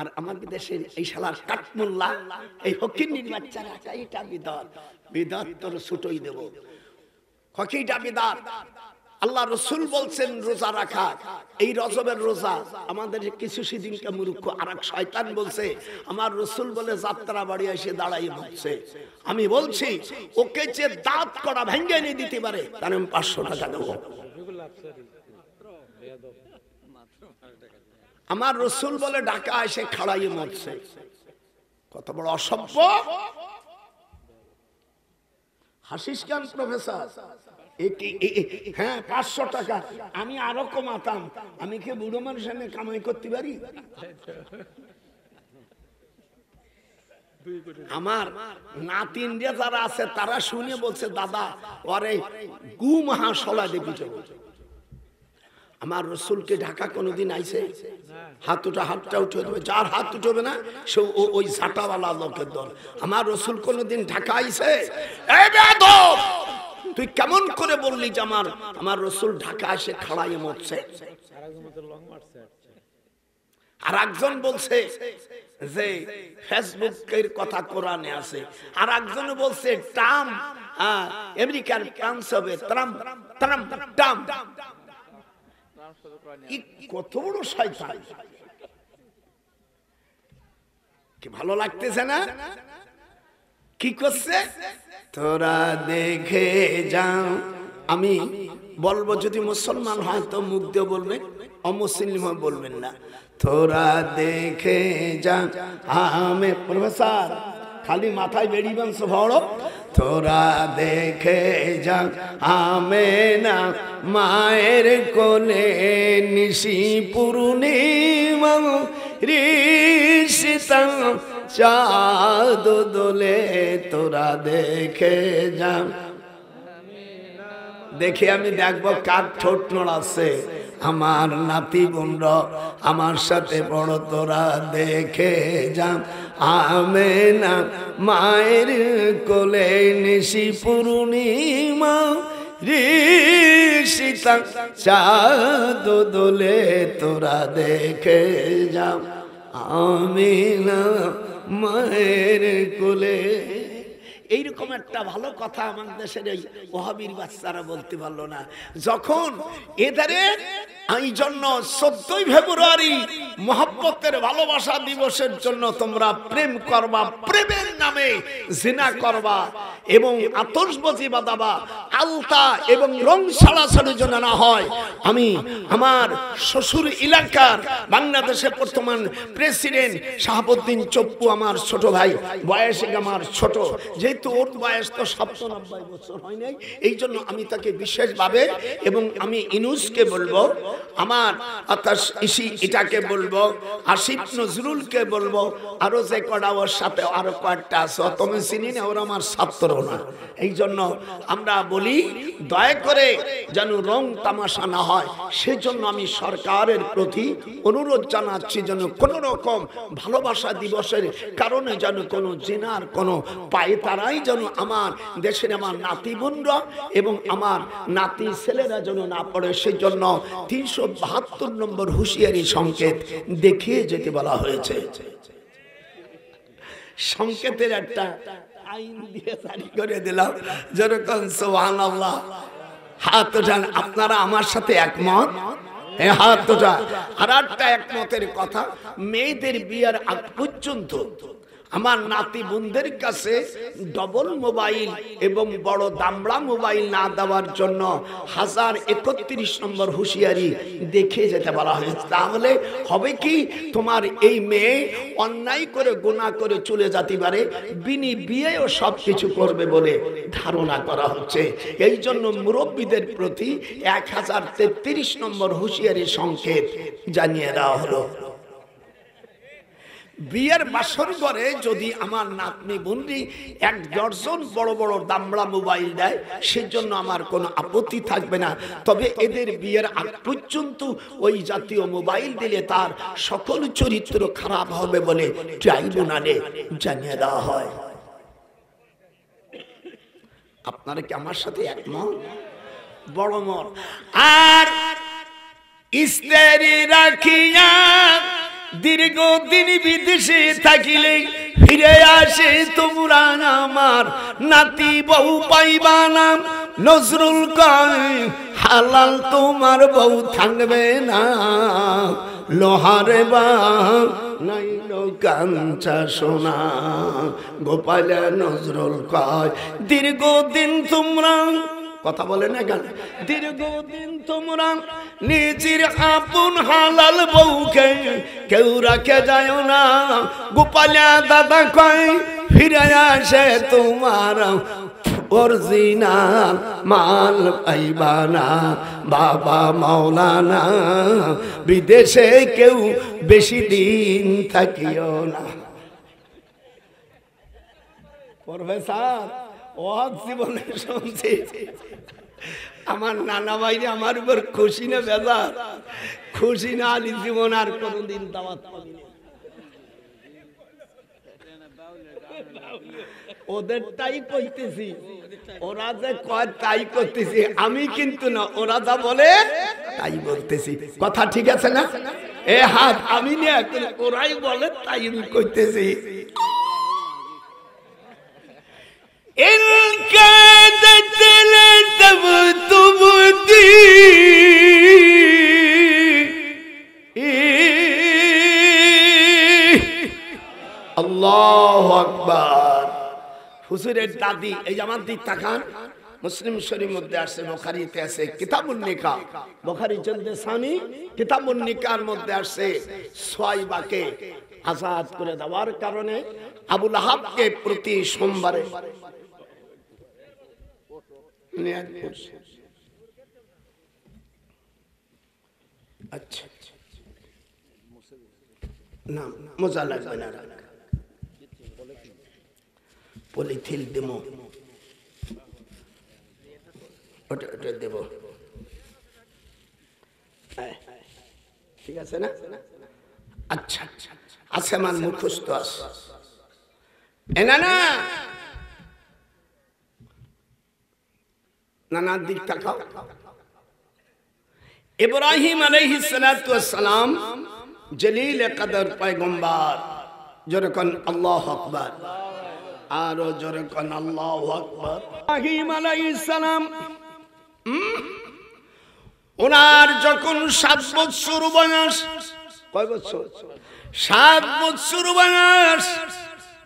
আর আমাদের দেশের এই শালার কাঠমোল্লা এই হকিন্নির বাচ্চারা এইটা বিদাত, বিদাত তোর ছুটোই দেব। হকিটা বিদাত। আল্লাহ রসুল বলছেন রোজা রাখা, এই রজবের রোজা আমাদের কিছু সেদিনকে মূর্খ আর এক শয়তান বলছে আমার রসুল বলে যাত্রা বাড়ি এসে দাঁড়াই বলছে। আমি বলছি ওকে যে দাঁত করা ভেঙে নিয়ে দিতে পারে তার আমি 500 টাকা দেবো। আমার রসুল বলে ঢাকা এসে খাড়াইয়ে মরছে, কত বড় অসভ্য। হাসিস কেন প্রফেসর? হ্যাঁ 500 টাকা আমি আরো কমাতাম। আমি কি বুড়ো মানুষের কামাই করতে পারি? আমার নাতিন যারা আছে তারা শুনে বলছে দাদা ওরে গু মহাশলা দেবী। আমার রসুলকে ঢাকা কোনোদিন আইছে? হাতটা উঠে দেবে, যার হাত উঠবে না সে ওই ঝাঁটাওয়ালা লোকের দল। আমার রসুল কোনোদিন ঢাকা আইছে? তুই কেমন করে বললি যে আমার রসুল ঢাকা এসে খাড়াইয়ে মরছে? আর একজন বলছে যে ফেসবুকের কথা কোরআনে আছে, আর একজন বলছে ট্রাম্প আমেরিকার ফ্রান্স হবে, ট্রাম্প ট্রাম্প ট্রাম্প। কত বড় শয়তান! কি ভালো লাগতেছে না? কি করছে? তোরা দেখে যাও। আমি বলবো যদি মুসলমান হয় তো মুখ দিয়ে বলবেন, অমুসলিম হয় বলবেন না। তোরা দেখে যা। আমি প্রফেসর খালি মাথায় বেড়ি বাংশ বড়। তোরা দেখে যা আমেনা মায়ের কোলে নিশি পূর্ণিমা ঋষিতা চাঁদ দোলে। তোরা দেখে যা। দেখে আমি দেখবো কার ঠোঁট নড়াচ্ছে। আমার নাতি বোনরা আমার সাথে বড়। তোরা দেখে যা আমেনা মায়ের কোলে নিশি পূর্ণিমা ঋষিতা চাঁদ দোলে। তোরা দেখে যা আমেনা মায়ের কোলে। এইরকম একটা ভালো কথা আমার দেশের এই ওহাবির বাচ্চারা বলতে পারলো না। যখন এদারে এই জন্য 14 ফেব্রুয়ারি মহব্বতের ভালোবাসা দিবসের জন্য তোমরা প্রেম করবা, প্রেমের নামে জিনা করবা এবং আতশবাজি বাজাবা, আলতা এবং রং ছাড়াছাড়ি যেন না হয়। আমি আমার শ্বশুর এলাকার বাংলাদেশের বর্তমান প্রেসিডেন্ট শাহাবুদ্দিন চপ্পু আমার ছোট ভাই, বয়সে আমার ছোট, যেহেতু ওর বয়স তো 97 বছর হয় নাই, এই জন্য আমি তাকে বিশেষভাবে এবং আমি ইনুসকে বলবো, আমার এটাকে বলবো, আসিফ নজরুলকে বলবো, আরো যে কটা ওর সাথে আরো কয়েকটা আছে তুমি চিনি না, ওরা আমার ছাত্র না। এই জন্য আমরা বলি দয়া করে যেন রং তামাশা না হয়, সেজন্য আমি সরকারের প্রতি অনুরোধ জানাচ্ছি যেন কোন রকম ভালোবাসা দিবসের কারণে যেন কোনো জিনার কোনো পায়ে তারাই যেন আমার দেশের আমার নাতি বোনরা এবং আমার নাতি ছেলেরা যেন না পড়ে। সেই জন্য 372 নম্বর হুঁশিয়ারি সংকেত দেখিয়ে যেতে বলা হয়েছে। সংকেতের একটা আইন দিয়ে জারি করে দিলাম, যেরকম সুবহানাল্লাহ। হাত ওঠান আপনারা আমার সাথে একমত? হাত ওঠা। আর একটা একমতের কথা, মেয়েদের বিয়ের আগ পর্যন্ত আমার নাতি বোনদের কাছে ডবল মোবাইল এবং বড় দামড়া মোবাইল না দেওয়ার জন্য 1031 নম্বর হুঁশিয়ারি দেখে যেতে বলা হয়েছে। তাহলে হবে কি, তোমার এই মেয়ে অন্যায় করে গুনাহ করে চলে যেতে পারে, বিনি বিয়েও সব কিছু করবে বলে ধারণা করা হচ্ছে। এই জন্য মুরব্বীদের প্রতি 1033 নম্বর হুঁশিয়ারি সংকেত জানিয়ে দেওয়া হলো। বিয়ের বাসর ঘরে যদি আমার নাতনি বোনরি 1 ডজন বড় বড় দামড়া মোবাইল দেয়, সেজন্য আমার কোনো আপত্তি থাকবে না। তবে এদের বিয়ের আগ পর্যন্ত ওই জাতীয় মোবাইল দিলে তার সকল চরিত্র খারাপ হবে বলে ট্রাইব্যুনালে জানিয়ে দেওয়া হয়। আপনারা কি আমার সাথে একমত? বড় মত। আর স্ত্রী রাখিয়া দীর্ঘদিন বিদেশে থাকিলে ফিরে আসে তোমরা আমার নাতি বউ পাইবা না। নজরুল কয় হালাল তোমার বউ থাকবে না, লোহারে বা নাইল কাঞ্চা সোনা। গোপাল নজরুল কয় দীর্ঘদিন তোমরা, কথা বলে না কেন, দীর্ঘদিন তোমরা নিজের আপন হালাল বউকে কেউ রাখে যায় না। গোপালিয়া দাদা কয় ফিরে আসে তোমার অরিজিনাল মাল পাইবা না। বাবা মাওলানা বিদেশে কেউ বেশি দিন থাকিও না। প্রফেসর ও জীবনে শুনছি আমার নানা ভাইরে আমার উপর খুশি না বেজার? খুশি না আলি জীবন আর কোনদিন দাওয়াত পাবি না। ওদেরটাই কইতেছি, ওরা যে কয় তাই করতেছি আমি, কিন্তু না ওরা যা বলে তাই বলতেছি। কথা ঠিক আছে না? এ হাত আমি নিয়ে, ওরাই বলে তাই আমি কইতেছি। इनके दिल तब तुम दी अल्लाह अकबर। হুজুরের দাদি এই আমার দিক তাকান, মুসলিম শরীফের মধ্যে আছে, বুখারীতে আছে কিতাবুন নিকাহ, বুখারী জলদে সানি কিতাবুন নিকাহর মধ্যে আছে সুয়াইবাকে আজাদ করে দেওয়ার কারণে আবু লাহাবকে প্রতি সোমবারে আচ্ছা না মজা লাগবে না, পলিথিন দেব, ওটা ওটা দেব, ঠিক আছে না? আচ্ছা আচ্ছা আমার মুখস্থ আছে না না নানার দিক তাকাও। ইব্রাহিম আলাইহিস সালাতু ওয়াস সালাম জলিল কদর পয়গম্বর, যেরকম আল্লাহু আকবার, আর যেরকম আল্লাহু আকবার। ইব্রাহিম আলাইহিস সালাম ওনার যখন 7 বছর বয়স, কয় বছর? 7 বছর বয়স,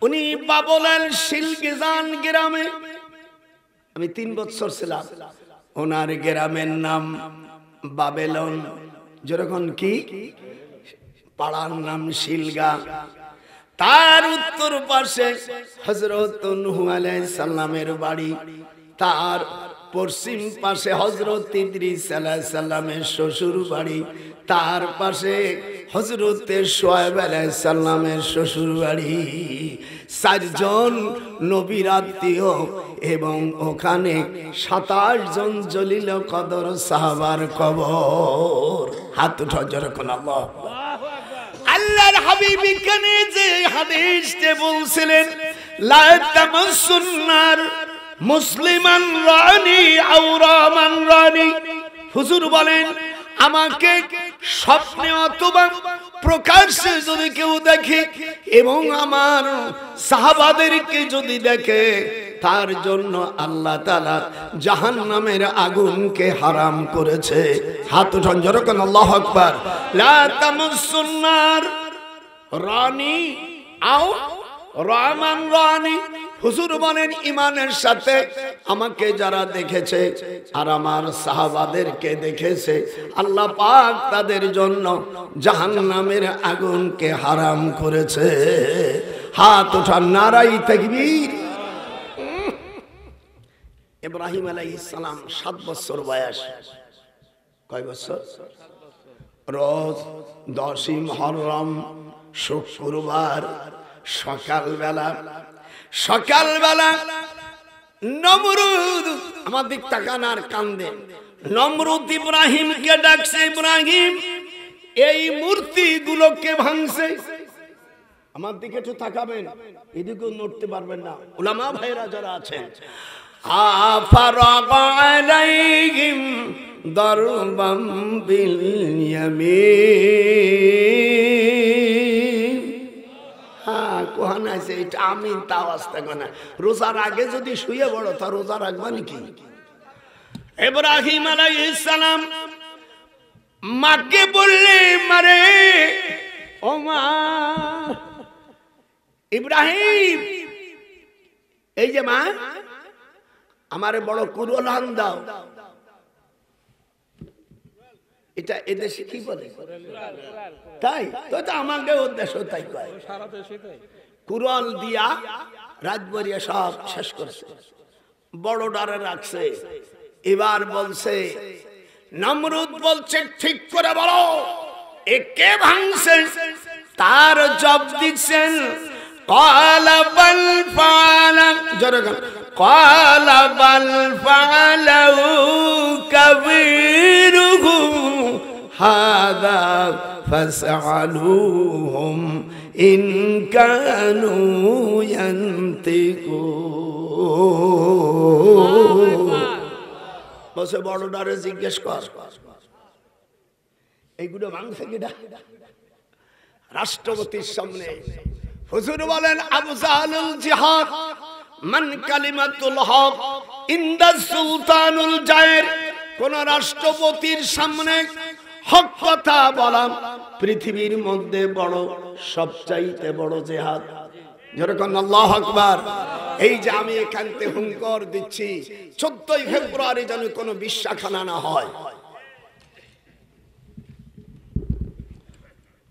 উনি বাবলাল শিলগিজান গ্রামে, আমি 3 বছর ছিলাম, ওনার গ্রামের নাম বাবেলন, যেরকম কি পাড়ার নাম শিলগা। তার উত্তর পাশে হযরত নূহ আলাইহিস সালামের বাড়ি, তার পশ্চিম পাশে হযরত ইদ্রিস আলাইহিস সালামের শ্বশুর বাড়ি, তার পাশে হযরত শুআয়ব আলাইহিস সালামের শ্বশুর বাড়ি। 4 জন নবীর আত্মীয় এবং ওখানে 27 জন জলিল কদর সাহাবার কবর। হাত উঠাও যেরকম আল্লাহ। আল্লাহর হাবিব এখানে যে হাদিসে বলছিলেন লা তামাসসুন্নার মুসলিমান রানি আওরামান রানি, হুজুর বলেন আমাকে স্বপ্নে অথবা প্রকাশ্যে যদি কেউ দেখে এবং আমার সাহাবাদেরকে যদি দেখে, তার জন্য আল্লাহ তাআলা জাহান্নামের আগুনকে হারাম করেছে। হাত উঠান যেরকম আল্লাহু আকবার। লা তামাসসুন্নার রানি আও রামান রানি, হুজুর বলেন ইমানের সাথে আমাকে যারা দেখেছে আর আমার সাহাবাদেরকে দেখেছে, আল্লাহ পাক তাদের জন্য জাহান্নামের আগুনকে হারাম করেছে। হাত উঠান নারাই তাকবীর। ইব্রাহিম আলাইহিস সালাম 7 বছর বয়স, কয় বছর? রোজ 10ই মুহররম শুক্রবার সকালবেলা নমরুদ, আমার দিক তাকান আর কান্দে, নমরুদ ইব্রাহিমকে ডাকছে, ইব্রাহিম এই মূর্তিগুলোকে ভাঙছে। আমার দিকে একটু তাকাবেন, এদিকেও নড়তে পারবেন না উলামা ভাইরা যারা আছেন। আফারাগ আলাইহিম দারবাম বিল ইয়ামিন কোহান আছে এটা আমিন তা আওয়াজ থাকবে না। রোজার আগে যদি শুয়ে পড়ো তা রোজা রাখবা নাকি? ইব্রাহিম আলাইহিস সালাম মাকে বললে, মারে ও মা ইব্রাহিম, এই যে মা আমারে বড় কুরআন আন দাও। এটা এদেশে কি বলে? তাই তো আমাকে উদ্দেশ্য তাই কয়। কুরআন দিয়া রাজবরিয়া সব শেষ করছে, বড় ডারে রাখছে। এবার বলছে, নমরুদ বলছে ঠিক করে বলো এ কে ভাঙছে? তার জবাব দিচ্ছেন ক্বালা বাল ফাআলা, জোরে ক্বালা বাল ফাআলাহু কাবীরুহুম হাযা ফাসআলুহুম ইন কানু ইয়ানতিকুন। বসে বড়ডারে জিজ্ঞেস কর এইগুলো ভাঙছে কিনা? রাষ্ট্রপতির সামনে হুজুর বলেন আফজালুল জিহাদ মান কালিমাতুল হক ইনদা সুলতানুল জায়ের। কোন রাষ্ট্রপতির সামনে হক কথা বলা পৃথিবীর মধ্যে বড়, সবচাইতে বড় জিহাদ। যেরকম আল্লাহু আকবার। এই যে আমি এখানতে হুঙ্কার দিচ্ছি 14 ফেব্রুয়ারি যেন কোনো বিশ্বাখানা না হয়।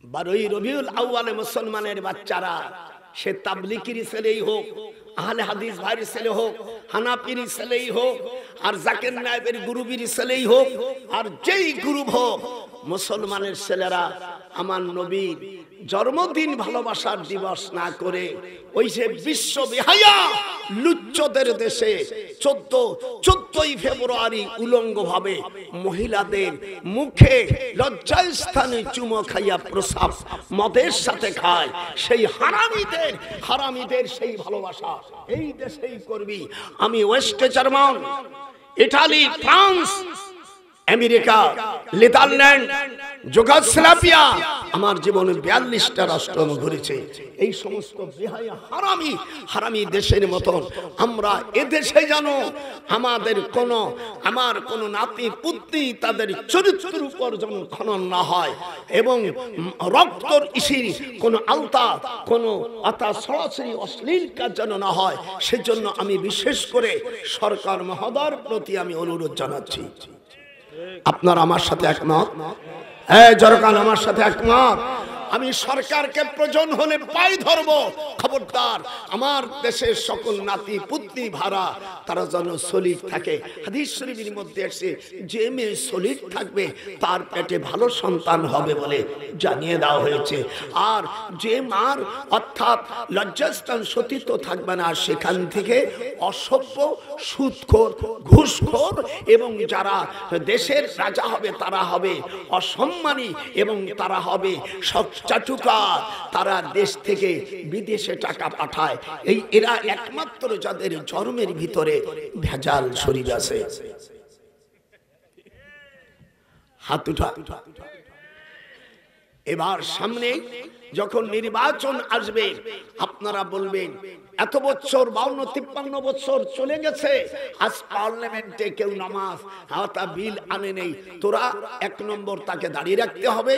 12 রবিউল আউয়ালে মুসলমানের বাচ্চারা, সে তাবলিগের ছেলেই হোক, আহলে হাদিস ভাইয়ের ছেলে হোক, হানাফির ছেলেই হোক, আর জাকির নায়েবের গ্রুপের ছেলেই হোক, আর যেই গ্রুপ হোক, মুসলমানের ছেলেরা আমার নবীর জন্মদিন ভালোবাসার দিবস না করে ওই যে বিশ্ব বেহায়া লুচ্চদের দেশে 14ই ফেব্রুয়ারি উলঙ্গ ভাবে মহিলাদের মুখে লজ্জাস্থানে চুমো খাইয়া প্রসাব মদের সাথে খায়। সেই হারামিদের সেই ভালোবাসা এই দেশেই করবি। আমি West German, Italy, France, America, Netherland, Yugoslavia, আমার জীবনে 42টা রাষ্ট্র আমি ঘুরেছি। এই সমস্ত বেহায়া হারামি দেশের মতন আমরা এদেশে জানো আমার কোন নাতি পুত্রী তাদের চরিত্রের উপর যেন খনন না হয়, এবং রক্তর ইসির কোন আলতা কোন আতা সরাসরি অশ্লীল কাজ যেন না হয়, সেজন্য আমি বিশেষ করে সরকার মহোদয়ের প্রতি আমি অনুরোধ জানাচ্ছি। আপনার আমার সাথে একমত? হ্যাঁ জরকান আমার সাথে একমত। আমি সরকারকে প্রয়োজন হলে পাই ধরবো, খবরদার আমার দেশের সকল নাতি পুত্রী ভাড়া তারা যেন সলিড থাকে। হাদিস শরীফের মধ্যে এসে যে মেয়ে সলিড থাকবে তার পেটে ভালো সন্তান হবে বলে জানিয়ে দেওয়া হয়েছে। আর যে মার অর্থাৎ লজ্জাস্থান সতীত্ব থাকবে না, সেখান থেকে অসভ্য, সুদখোর, ঘুষখোর এবং যারা দেশের রাজা হবে তারা হবে অসম্মানী এবং তারা হবে চাটুকার। তারা দেশ থেকে বিদেশে টাকা পাঠায়। এরা একমাত্র যাদের জন্মের ভিতরে ভেজাল শরীর আছে। হাত উঠা। এবার সামনে যখন নির্বাচন আসবে আপনারা বলবেন এত বছর 52-53 বছর চলে গেছে, আজ পার্লামেন্টে কেউ নামাজ হাতা বিল আনে নেই। তোরা 1 নম্বর তাকে দাঁড়িয়ে রাখতে হবে।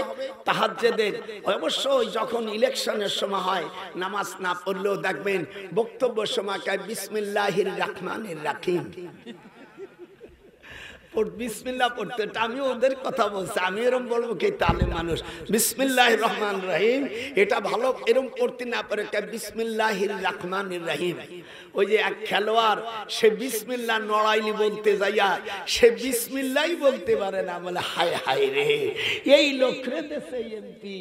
তাহাজ্জুদের অবশ্যই যখন ইলেকশনের সময় হয় নামাজ না পড়লেও দেখবেন বক্তব্য সময় বিসমিল্লাহির রহমানির রহিম বিসমিল্লাহ পড়তে। আমি ওদের কথা বলছি, আমি এরকম বলবো কি তালে মানুষ বিসমিল্লাহির রহমানির রহিম এটা ভালো এরকম পড়তে না পারে বিসমিল্লাহির রহমানির রহিম। ওই যে এক খেলোয়াড় সে বিসমিল্লাহ নড়াইলি বলতে যাইয়া সে বিসমিল্লাহই বলতে পারে না, বলে হায় হায় রে এই লোক রে দেশে এমপি।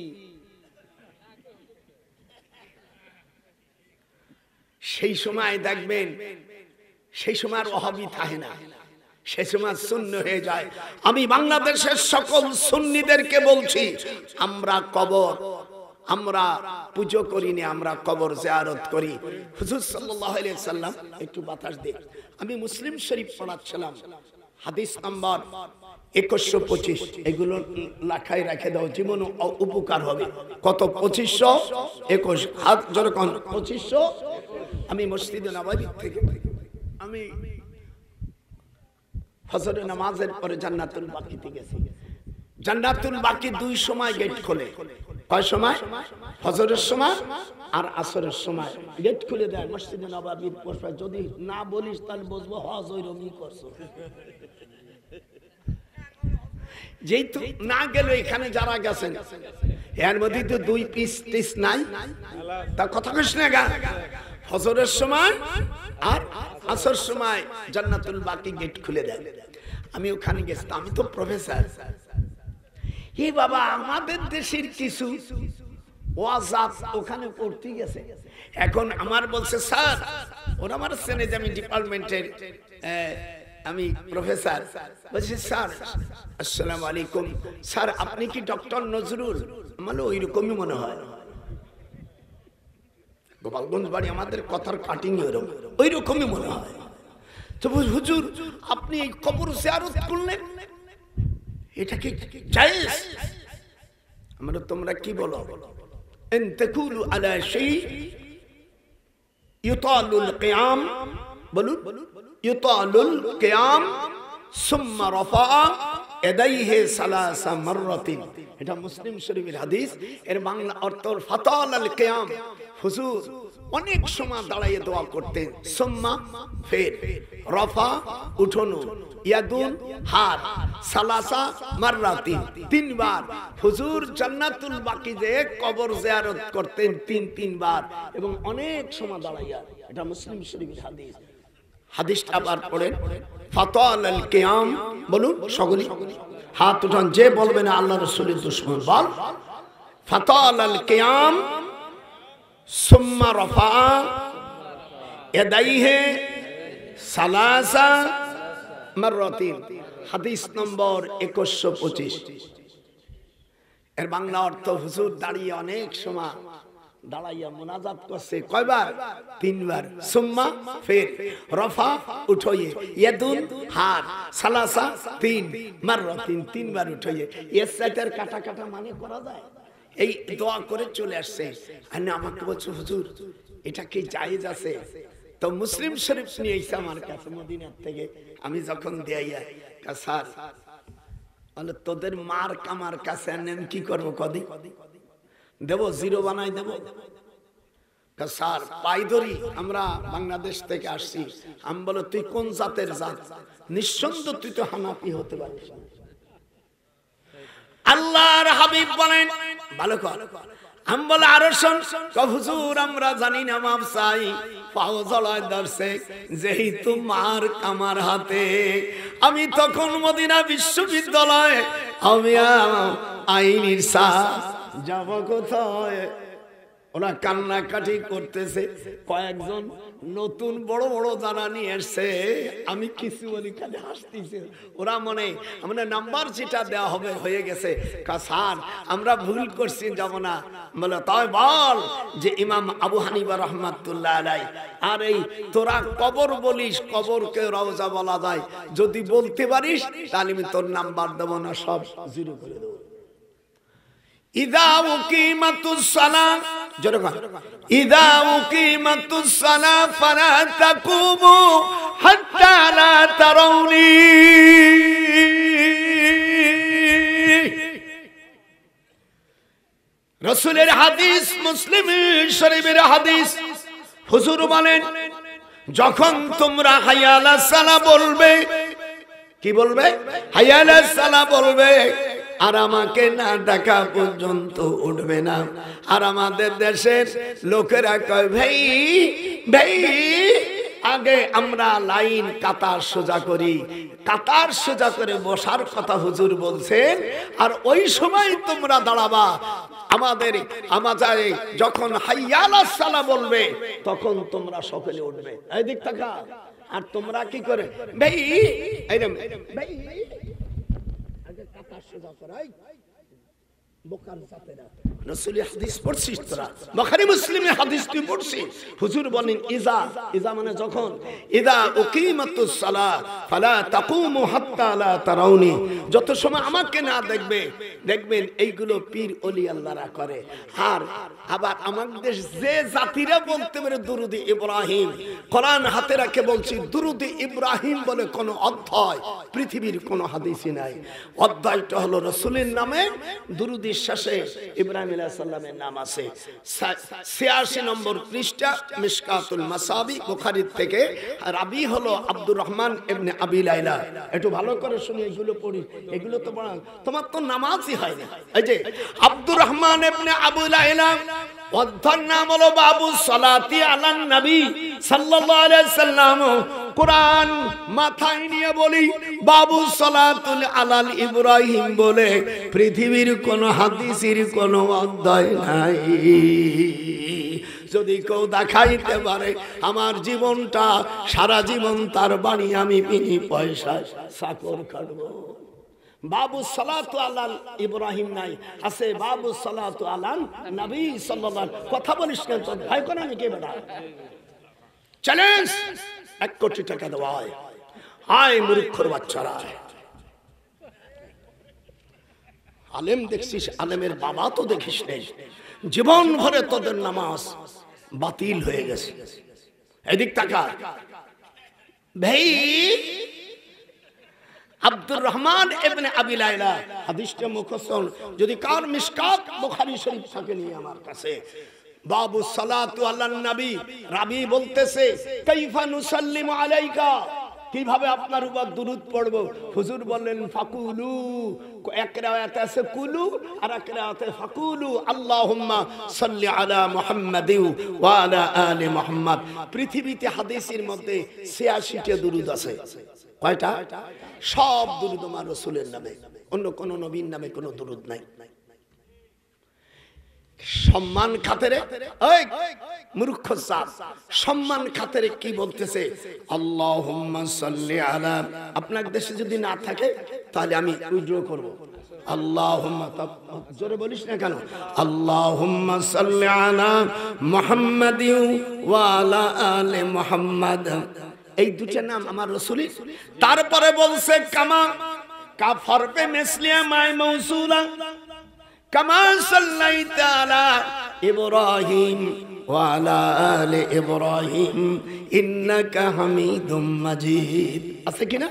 সেই সময় দেখবেন সেই সময় আর ওয়াহাবি থাকে না, সে সময় শূন্য হয়ে যায়। আমি বাংলাদেশের সকল সুন্নিদেরকে বলছি আমরা পুজো করি না, আমরা কবর জিয়ারত করি। হুজুর সাল্লাল্লাহু আলাইহি সাল্লাম একটু বাতাস দিন। আমি মুসলিম শরীফ পড়াচ্ছিলাম, হাদিস নাম্বার 2125 এগুলো লেখায় রেখে দাও, জীবন উপকার হবে। কত? 2521। হাত জোরে কোন? 2500। আমি মসজিদে নববী থেকে আমি ফজরের নামাজের পরে জান্নাতুল বাকিতে গেছি। জান্নাতুল বাকি দুই সময় গেট খোলে। কয় সময়? ফজরের সময় আর আসরের সময় গেট খুলে দেয় মসজিদে নববীর পাশে। যদি না বলিস তাহলে বুঝবো হজ ওইরকমই করছো। যেহেতু না গেল, এখানে যারা গেছেন এর মধ্যে তো দুই পিস টিস নাই, তার কথা কইস না গা। ফজরের সময় আর আসর সময় জান্নাতুল বাকি গেট খুলে দেয়। আমি ওখানে গেছি, আমি তো প্রফেসর। এই বাবা আমাদের দেশের কিছু ওয়াজাত ওখানে পড়তে গেছে। এখন আমার বলছে স্যার, ওরা আমার চেনে যে আমি ডিপার্টমেন্টের আমি প্রফেসর। বলছি স্যার আসসালামু আলাইকুম, স্যার আপনি কি ডক্টর নজরুল? মানে ওই রকমই মনে হয়, গোপালগঞ্জ বাড়ি, আমাদের কথার কাটিং ওই রকমই মনে হয়। তো হুজুর আপনি এই কবর জিয়ারত করলেন, এটা কি জায়েজ? আমরা তোমরা কি বলো? ইন তাকুলু আলা শাই ইউতালুল কিয়াম, বলুন ইউতালুল কিয়াম সুম্মা রাফা ইয়াদাইহি সালাসা মাররাতিন। এটা মুসলিম শরীফের হাদিস। এর বাংলা অর্থ ফাতালাল কিয়াম, হুজুর অনেক সময় দাঁড়িয়ে দোয়া করতেন। সুম্মা ফের, রাফা উঠানো, ইয়াদুন হাত, সালাসা মাররাতিন তিনবার। হুজুর জান্নাতুল বাকি যে কবর জিয়ারত করতেন তিন বার এবং অনেক সময় দাঁড়াইয়া। এটা মুসলিম শরীফের হাদিস। হাদিসটা আবার পড়েন, ফাতালাল কিয়াম, বলুন সকলে হাত উঠান, যে বলবে না আল্লাহ রাসূলের দুশমন বল। ফাতালাল কিয়াম সুম্মা রাফা ইয়াদাইহি সালাসা মাররাতিন। হাদিস নম্বর 2125। এর বাংলা অর্থ, হুজুর দাঁড়িয়ে অনেক সময় দাঁড়াইয়া মুনাজাত করছে। কয়বার? তিনবার। সুম্মা ফির, রাফা উঠাইয়ে, ইয়াদুন হাত, সালাসা তিন, মাররাতিন তিনবার উঠাইয়ে। এর সাইটার কাটা কাটা মানে করা যায়? এই দোয়া করে চলে আসছে। আর আমাকে বলছে হুজুর এটা কি জায়েজ আছে? তো মুসলিম শরীফ নিয়ে এসে আমার কাছে মদিনার থেকে। আমি যখন দেয়া স্যার বলে তোদের মার কামার কাছে আনেন কি করবো? কদি দেবো, জিরো বানাই দেবো? স্যার পাই ধরি, আমরা বাংলাদেশ থেকে আসছি। আমি বলো তুই কোন জাতের জাত? নিঃসন্দেহ তুই তো হানাফি হতে পারিস। আল্লাহর হাবিব বলেন ভালো কর। আমি বলে আরো শোন। হুজুর আমরা জানি না, মাপ চাই, পাও জলায় ধরছে যেহেতু মার কামার হাতে। আমি তখন মদিনা বিশ্ববিদ্যালয়ে আমি আইনির স্যার যাব কোথায়? ওরা কান্নাকাটি করতেছে। কয়েকজন নতুন বড় বড় যারা নিয়ে এসছে, আমি কিছু বলি খালি হাসতেছে। ওরা মনে আমাদের নাম্বার যেটা দেওয়া হবে হয়ে গেছে। স্যার আমরা ভুল করছি, যাব না। বলে তাই বল যে ইমাম আবু হানিফা রাহমাতুল্লাহ আলাইহি। আর এই তোরা কবর বলিস, কবরকে রওজা বলা যায়। যদি বলতে পারিস তাহলে আমি তোর নাম্বার দেব না, সব জিরো করে দেব। ইদা উকিমাতুস সালাত, জোরে ইদা উকিমাতুস সালাত ফালা তাকুমু হাত্তা লা তারাউনি। রাসূলের হাদিস, মুসলিম শরীফের হাদিস। হুজুর বলেন যখন তোমরা হাইয়া আলাস সালাহ বলবে, কি বলবে? হাইয়া আলাস সালাহ বলবে, আর আমাকে না ডাকা পর্যন্ত উঠবে না। আর আমাদের দেশের লোকেরা কয় ভাই ভাই, আগে আমরা লাইন কাতার সোজা করি। কাতার সোজা করে বসার কথা হুজুর বলছেন। আর ওই সময় তোমরা দাঁড়াবা। আমাদের যখন হাইয়া আলাস সালাহ বলবে তখন তোমরা সকলে উঠবে। এই দিক তাকা। আর তোমরা কি করে ভাই ভাই আগে কাতার সোজা করাই। বোকার জাতেরা রাসূলের হাদিস পড়ছিস তোরা, বুখারী মুসলিমের হাদিস তুই পড়ছিস। হুজুর বলেন ইজা, ইজা মানে যখন, ইদা উকিমাতুস সালাহ ফালা তাকুমু হাত্তা হাত্তা লা তারাউনি, যত সময় আমাকে না দেখবে, দেখবেন এইগুলো পীর ওলি আল্লাহরা করে। আর আবার আমাদের যে জাতিরা বলতে পারে দুরুদ ইব্রাহিম, কোরআন হাতে রাখে বলছি, দুরুদ ইব্রাহিম বলে কোন অধ্যায় পৃথিবীর কোন হাদিসই নাই। অধ্যায়টা হলো রাসূলের নামে, দুরুদের শেষে ইব্রাহিম আলাইহিস সালামের নাম আছে। 86 নম্বর পৃষ্ঠা, মিশকাতুল মাসাবি, বুখারী থেকে। রাবি হলো আব্দুর রহমান ইবনে আবি লাইলা। একটু ভালো করে শুনি, এগুলো পড়ি, এগুলো তো তোমার তো নামাজই হয় না। এই যে আব্দুর রহমান ইবনে আবু লাইলা, অধ্যায়ের নাম হলো বাবু সালাতি আলান নবী সাল্লাল্লাহু আলাইহি সাল্লাম। কোরআন মাথায় নিয়ে বলি, বাবু সালাতুল আলাল ইব্রাহিম বলে পৃথিবীর কোন হাদিসের কোন অধ্যায় নাই। যদি কেউ দেখাইতে পারে আমার জীবনটা, সারা জীবন তার বাড়ি আমি বিনি পয়সায় চাকর কাটবো। বাবু সালাতু আলাল ইব্রাহিম নাই, আছে বাবু সালাতু আলান নবী সাল্লাল্লাহু আলাইহি। কথা বলিস কেন, তোর ভয় করে নাকি বেটা? চ্যালেঞ্জ, 1 কোটি টাকা দেওয়া হয়। আয় মূর্খর বাচ্চারা, আলেম দেখছিস, আলেমের বাবা তো দেখিস নেই, জীবন ভরে তোদের নামাজ বাতিল হয়ে গেছে। এদিক তাকা ভাই। আব্দুর রহমান ইবনে আবি লাইলা হাদিসটা মুখস্থ, যদি কার মিশকাত বুখারী শরীফ থাকে নিয়ে আমার কাছে। বাবু সালাতু আলান নবী, রাবি বলতেছে কাইফা নুসাল্লিমু আলাইকা, কিভাবে আপনার উপর দুরূদ পড়ব? হুজুর বললেন ফাকুলু, এক রায়াতে আছে কুলু আর এক রায়াতে ফাকুলু আল্লাহুম্মা সাল্লি আলা মুহাম্মাদি ওয়া আলা আলি মুহাম্মাদ। পৃথিবীতে হাদিসের মধ্যে 86টা দুরূদ আছে। কয়টা? সব দুরূদ আমার রাসূলের নামে, অন্য কোন নবীর নামে কোনো দুরূদ নাই। সম্মান খাতিরে, ওই মূর্খ সাপ, সম্মান খাতিরে কি বলতেছে? আল্লাহুম্মা সাল্লি আলা, আপনার দেশে যদি না থাকে তাহলে আমি উইথড্র করব। আল্লাহুম্মা, জোরে বলিস না কেন? আল্লাহুম্মা সাল্লি আলা মুহাম্মাদি ওয়া আলা আলি মুহাম্মাদ, এই দুটো নাম আমার রাসূলের। তারপরে বলছে কামা কাফর পে মিসলিয়া মাই মাউসুলা কামা সাল্লাইতা আলা ইব্রাহিম ওয়া আলা আলি ইব্রাহিম ইন্নাকা হামিদুম মাজিদ। আছে কিনা?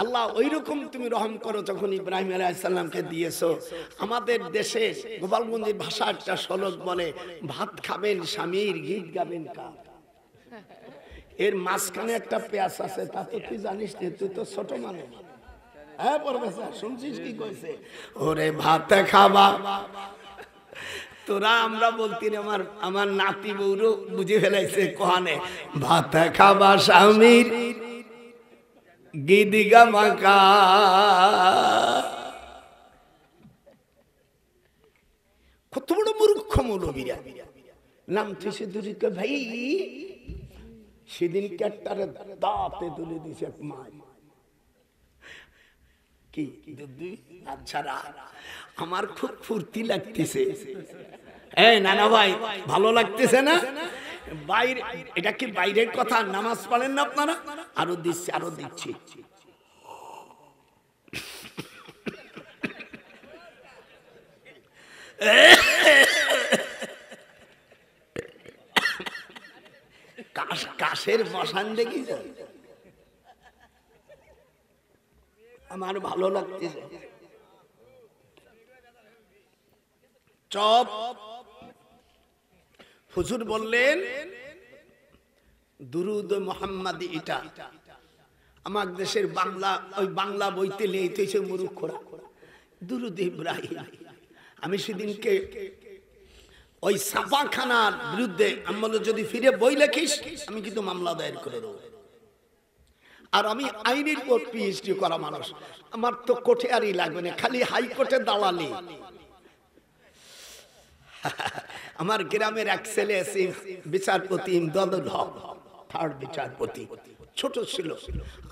আল্লাহ ওইরকম তুমি রহম করো যখন ইব্রাহিম আলাইহিস সালামকে দিয়েছো। আমাদের দেশে গোপালগঞ্জের ভাষা একটা শ্লোক বলে, ভাত খাবেন স্বামীর, গীত গাবেন কার। এর মাঝখানে একটা পেঁয়াজ আছে, তা তো তুই জানিস না, তুই তো ছোট মানুষ। হ্যাঁ প্রফেসর, শুনছিস কি কইছে? ওরে ভাত খাবা তোরা, আমরা বলতি আমার নাতি বউরও বুঝে ফেলাইছে কোহানে, ভাত খাবা স্বামীর গীত গামাকা। কত বড় মূর্খ মৌলবীরা। নাম থেকে দুরিকে ভাই, সেদিন ক্যাটারে দাঁতে তুলে দিছে এক মাই। কি আচ্ছা, আমার খুব ফুর্তি লাগতেছে। এই নানা ভাই, ভালো লাগতেছে না? বাইরে, এটা কি বাইরের কথা? নামাজ পড়েন না আপনারা? আরো দিচ্ছি, আরো দিচ্ছি। কাশের বসান দেখি আমার ভালো লাগতেছে। চপ হুজুর বললেন দুরুদ মুহাম্মাদি, এটা আমার দেশের বাংলা, ওই বাংলা বইতে লিখেছে মূর্খরা দুরুদ ইব্রাহিম। আমি সেদিনকে ওই ছাপাখানার বিরুদ্ধে আমি বললাম, যদি ফিরে বই লেখিস আমি কিন্তু মামলা দায়ের করে দেবো। আর আমি আইনের উপর পিএইচডি করা মানুষ, আমার তো কোর্টে আরই লাগবে না, খালি হাইকোর্টে দালালি। আমার গ্রামের এক ছেলে আছে বিচারপতি ইমদাদুল হক, থার্ড বিচারপতি, ছোট ছিল।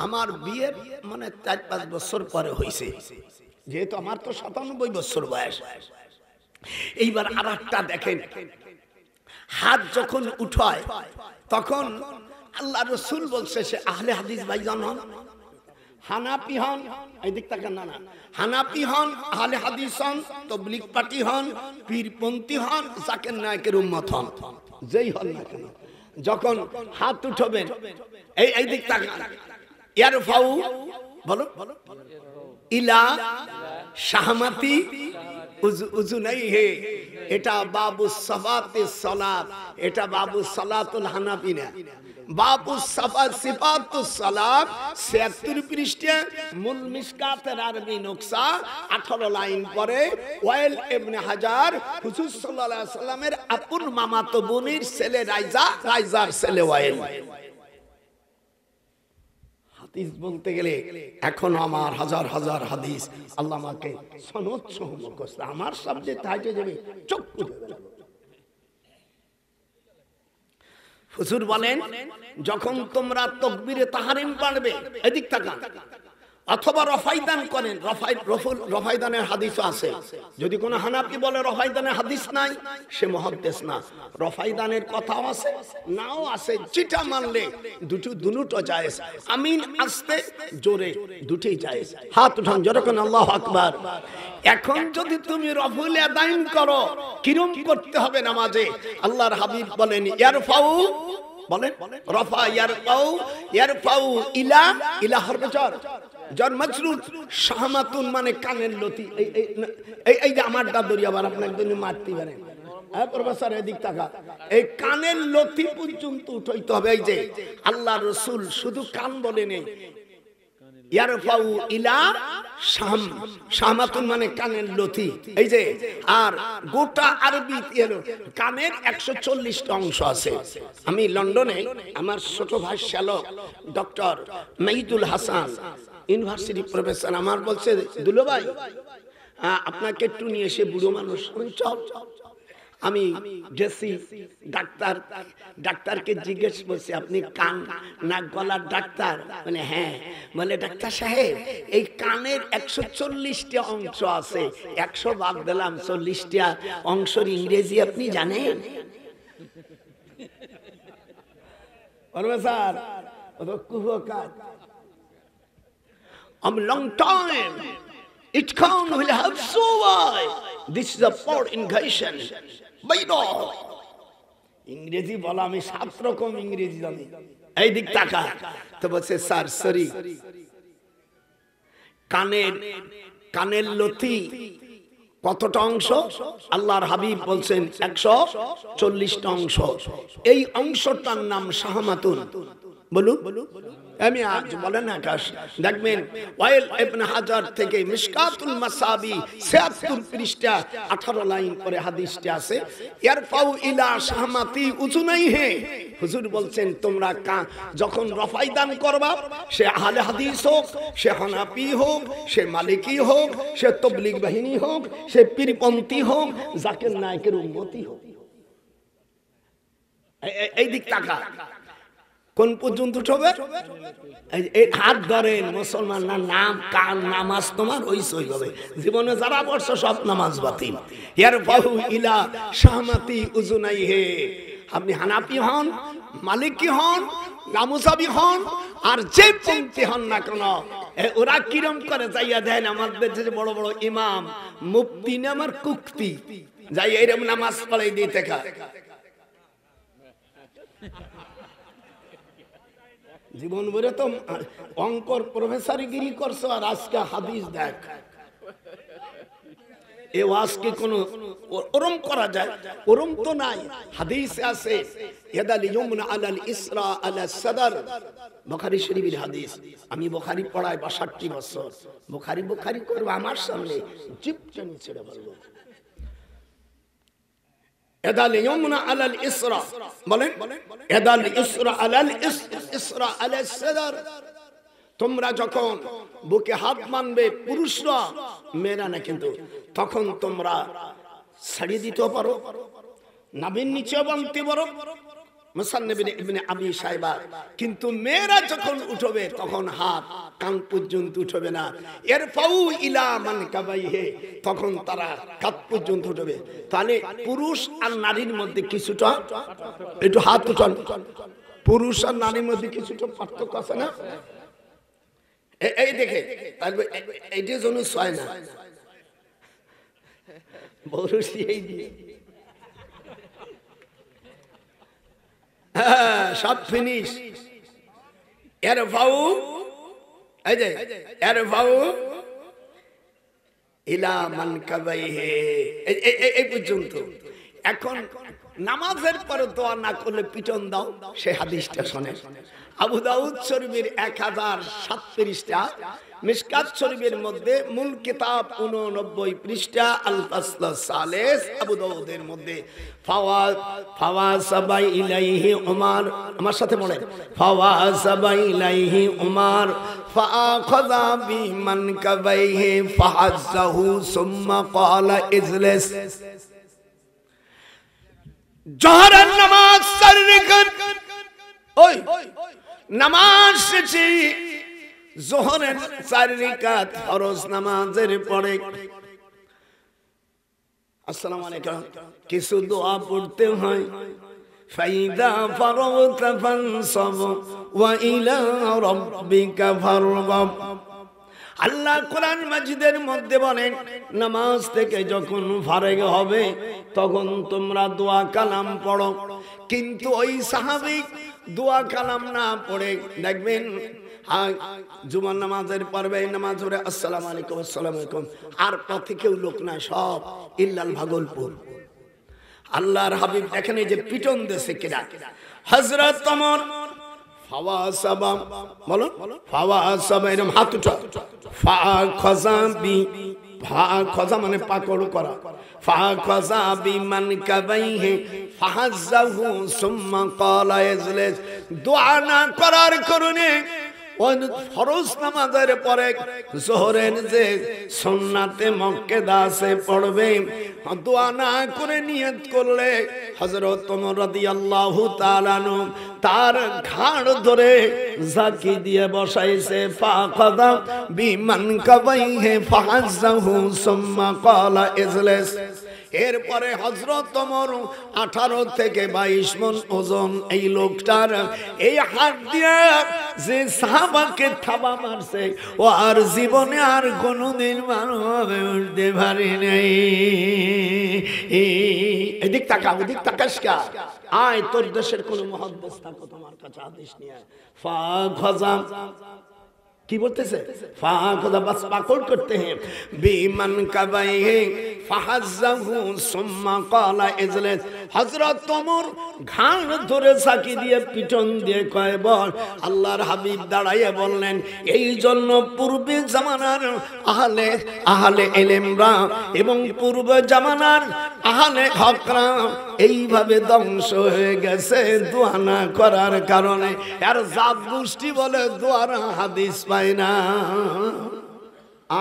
আমার বিয়ের মানে 4-5 বছর পরে হয়েছে, যেহেতু আমার তো 97 বছর বয়স। এইবার আর একটা দেখেন, হাত যখন উঠায় তখন আল্লাহ রসুল বলছে সে আহলে হাদিস ভাইজান হন, হানাফি হন, এই দিক তাকান না, হানাফি হন, আহলে হাদিস হন, তাবলীগ পার্টি হন, পীরপন্থী হন, জাকির নায়েকের উম্মত হন, যেই হন না কেন, যখন হাত উঠাবেন এই দিক তাকান, ইয়ারফাউ বলো ইলা শাহমাতি উজুনাইহি, এটা বাবু সাফাতিস সালাত, এটা বাবু সালাতুল হানাফি না, বাবু সিফাতুস সালাত ৭৬ পৃষ্ঠা, মূল মিশকাতের আরবি নকশা ১৮ লাইন পরে ওয়াইল ইবনে হাজার হুজুর সাল্লাল্লাহু আলাইহি সাল্লামের আপন মামাতো বোনের ছেলে রাইজা, রাইজার ছেলে ওয়াইল। হাদিস বলতে গেলে এখন আমার হাজার হাজার হাদিস আল্লাহ আমাকে সনদ সহ মুখস্থ, আমার সাবজেক্ট হাইটে যাবে চোখ খুলে গেল। হুজুর বলেন যখন তোমরা তাকবীরে তাহরিম পড়বে, এদিক তাকান, অথবা রফাইদান করেন, রফাইদানের হাদিস আছে, যদি কোনো হানাফি বলে রফাইদানের হাদিস নাই, সে মুহাদ্দিস না। রফাইদানের কথাও আছে, নাও আছে, যেটা মানলে দুটো জায়েজ, আমিন আস্তে জোরে দুটোই জায়েজ। হাত উঠান জোরে কোন আল্লাহু আকবার। এখন যদি তুমি রফুল আদাইন করো, কিরম করতে হবে নামাজে? আল্লাহর হাবিব বলেন ইয়ারফাউ, বলেন রফা ইয়ারফাউ ইলা, ইলা হরফে জার, জার মাজরুর, শাহমাতুন মানে কানের লতি, এই যে আমার দাদুরি আবার আপনাকে দিন মারতে পারে, হ্যাঁ প্রফেসর এদিক তাকা, এই কানের লতি পর্যন্ত উঠাইতে হবে। এই যে আল্লাহ রাসূল শুধু কান বলেনি, ইয়ারফাউ ইলা শাহমাতুন মানে কানের লতি, এই যে, আর গোটা আরবি এলো কানের 140টা অংশ আছে। আমি লন্ডনে আমার ছোট ভাই শ্যালক ডক্টর মেহিদুল হাসান ইউনিভার্সিটি প্রফেসর আমার বলছে, দুলো ভাই আপনাকে একটু নিয়ে এসে, বুড়ো মানুষ, চল। আমি গেছি, ডাক্তারকে জিজ্ঞেস করছি আপনি কান নাক গলার ডাক্তার? মানে হ্যাঁ। বলে ডাক্তার সাহেব এই কানের 140টা অংশ আছে, 100 বাদ দিলাম, 40টা অংশের ইংরেজি আপনি জানেন? Sir long time it can't will have so why this is a poor ingation বাইরো ইংরেজি বলা, আমি 7 রকম ইংরেজি জানি, এই দিক তাকা। তো বলছে স্যার সরি, কানের লতি কতটা অংশ? আল্লাহর হাবিব বলছেন 140টা অংশ। এই অংশটার নাম শাহমাতুন। বলুন আমি আজ বলেন আকাশ, দেখবেন ওয়াইল ইবনে হাজার থেকে মিশকাতুল মাসাবি ৭৬ পৃষ্ঠা ১৮ লাইন পরে হাদিসটি আছে, ইয়ারফাউ ইলা শাহমাতি উজুনাইহি। হুজুর বলছেন তোমরা যখন রফাইদান করবা, সে আহলে হাদিস হোক, সে হানাফি হোক, সে মালিকি হোক, সে তাবলীগ বাহিনী হোক, সে পীরপন্থী হোক, জাকির নায়েকের উম্মতি হোক, এই দিক তাকা। কোন পর্যন্ত উঠবে? এই হাত ধরেন মুসলমান না, নাম কান নামাজ তোমার ওই সই হবে। জীবনে যারা পড়ছো সব নামাজ বাতিল। ইয়ারফাউ ইলা শাহমাতি উজুনাইহি। আপনি হানাফি হন, মালিকি হন, গামুসাবি হন, আর যে পন্থী হন না কেন, ওরা কিরম করে যাইয়া দেন আমাদের যে বড় বড় ইমাম মুফতি নামার কুক্তি যাই এরকম নামাজ পড়াই দিতে খা। জীবন ভরে তো অঙ্কর প্রফেসরগিরি করছো, আর আজকে হাদিস দেখ। এ ওয়াজকে কোন ওরম করা যায়? ওরম তো নাই। হাদিসে আছে ইয়াদাল ইয়ুমনা আলাল ইসরা আলা সাদর, বুখারী শরীফের হাদিস। আমি বুখারী পড়াই ৬২ বছর, বুখারী করব আমার সামনে জিপ টেনে ছেড়ে বলবো। ইয়াদাল ইয়ুমনা আলাল ইসরা, বলেন ইয়াদাল ইসরা আলাল ইসরা আলা সাদর। তোমরা যখন বুকে হাত মানবে পুরুষরা, মেয়েরা না কিন্তু, তখন তোমরা ছাড়িয়ে দিতে পারো, নাভির নিচে বাঁধতে পারো, মুসান্নাফ ইবনে আবি শাইবা। কিন্তু মেয়েরা যখন উঠবে তখন হাত কান পর্যন্ত উঠবে না। ইরফাউ ইলা মানকাবাইহি, তখন তারা কাঁধ পর্যন্ত উঠবে। তাহলে পুরুষ আর নারীর মধ্যে কিছুটা, একটু হাত উঠান, পুরুষ আর নারীর মধ্যে কিছুটা পার্থক্য আছে না? এই দেখে তারপর এইটা জন্য ছয় না বরুষি এই দিয়ে সব ফিনিশ এর ভাউ এই যে এর ভাউ ইলা মানকাবাইহি এই পর্যন্ত। এখন নামাজের পরে দোয়া না করলে পিটন দাও, সেই হাদিসটা শোনেন। আবু দাউদ শরীফের 1007 পৃষ্ঠা, মিশকাত শরীফের মধ্যে মূল কিতাব 89 পৃষ্ঠা, আল ফাসল সালিস আবু দাউদের মধ্যে ফাওয়াসাবা ইলাইহি উমর, আমার সাথে বলেন ফাওয়াসাবা ইলাইহি উমর ফাআখাযা বিমানকাবাইহি ফাহাজ্জাহু সুম্মা ক্বালা ইজলিস। জোহরের নামাজ সারিকাত, ওই নামাজ শেষে জোহরের 4 রাকাত ফরজ নামাজের পরে আসসালামু আলাইকুম কিছু দোয়া পড়তে হয়। ফাইদা ফারাগতা ফানসাব ওয়া ইলা রাব্বিকা ফারগাব। আল্লাহ কোরআন মাজিদের মধ্যে বলেন নামাজ থেকে যখন ফারেগ হবে তখন তোমরা দোয়া কালাম পড়ো। কিন্তু ওই সাহাবী দোয়া কালাম না পড়ে দেখবেন জুমার নামাজের পর্বে নামাজ পড়ে আসসালামু আলাইকুম আসসালামু আলাইকুম, আর পথে কেউ লোক না, সব ইল্লাল ভাগলপুর। আল্লাহর হাবিব এখানে যে পিটন দেশে কিনা হযরত ওমর ফাওয়াসাবা, বলো ফাওয়াসাবা, এরকম হাত উঠা, ফাখাযা মানে পাকড় করা, ফাখাযা বিমানকাবাইহি ফাহাজ্জাহু সুম্মা ক্বালা ইজলিস। দোয়া না করার কারণে ফরজ নামাজের পরে যোহরের যে সুন্নাতে মুআক্কাদা আছে পড়বে, দোয়া না করে নিয়ত করলে হযরত ওমর রাদিয়াল্লাহু তাআলা আনহু তার ঘাড় ধরে ঝাঁকি দিয়ে বসাইছে। ফাখাযা বিমানকাবাইহি ফাহাজ্জাহু সুম্মা ক্বালা ইজলিস। এরপরে হযরত ওমর 18 থেকে 22 মণ ওজন এই লোকটার এই হাত দিয়ে যে সাহাবাকে থাবা মারছে ও আর জীবনে আর কোনোদিন মানবে উঠতে পারে নাই। এদিক তাকা ওদিক তাকাস কা, আয় তোর দেশের কোন মুহাদ্দিস থাকো তোমার কাছে হাদিস নিয়ে। ফাখাযা কি বলতেছে? ফাখাযা বাস পাকড় করতে हैं বিমানকাবাইহি ফাহাজ্জাহু সুম্মা ক্বালা ইজলিস। হযরত ওমর ঘাড় ধরে ঝাঁকি দিয়ে পিটন দিয়ে কয় বল। আল্লাহর হাবিব দাঁড়াইয়া বললেন এই জন্য পূর্বে জামানার আহলে ইলমরা এবং পূর্ব জামানার আহলে হকরা এইভাবে ধ্বংস হয়ে গেছে দোয়া না করার কারণে। আর জাত গোষ্ঠী বলে দোয়ার হাদিস পায় না।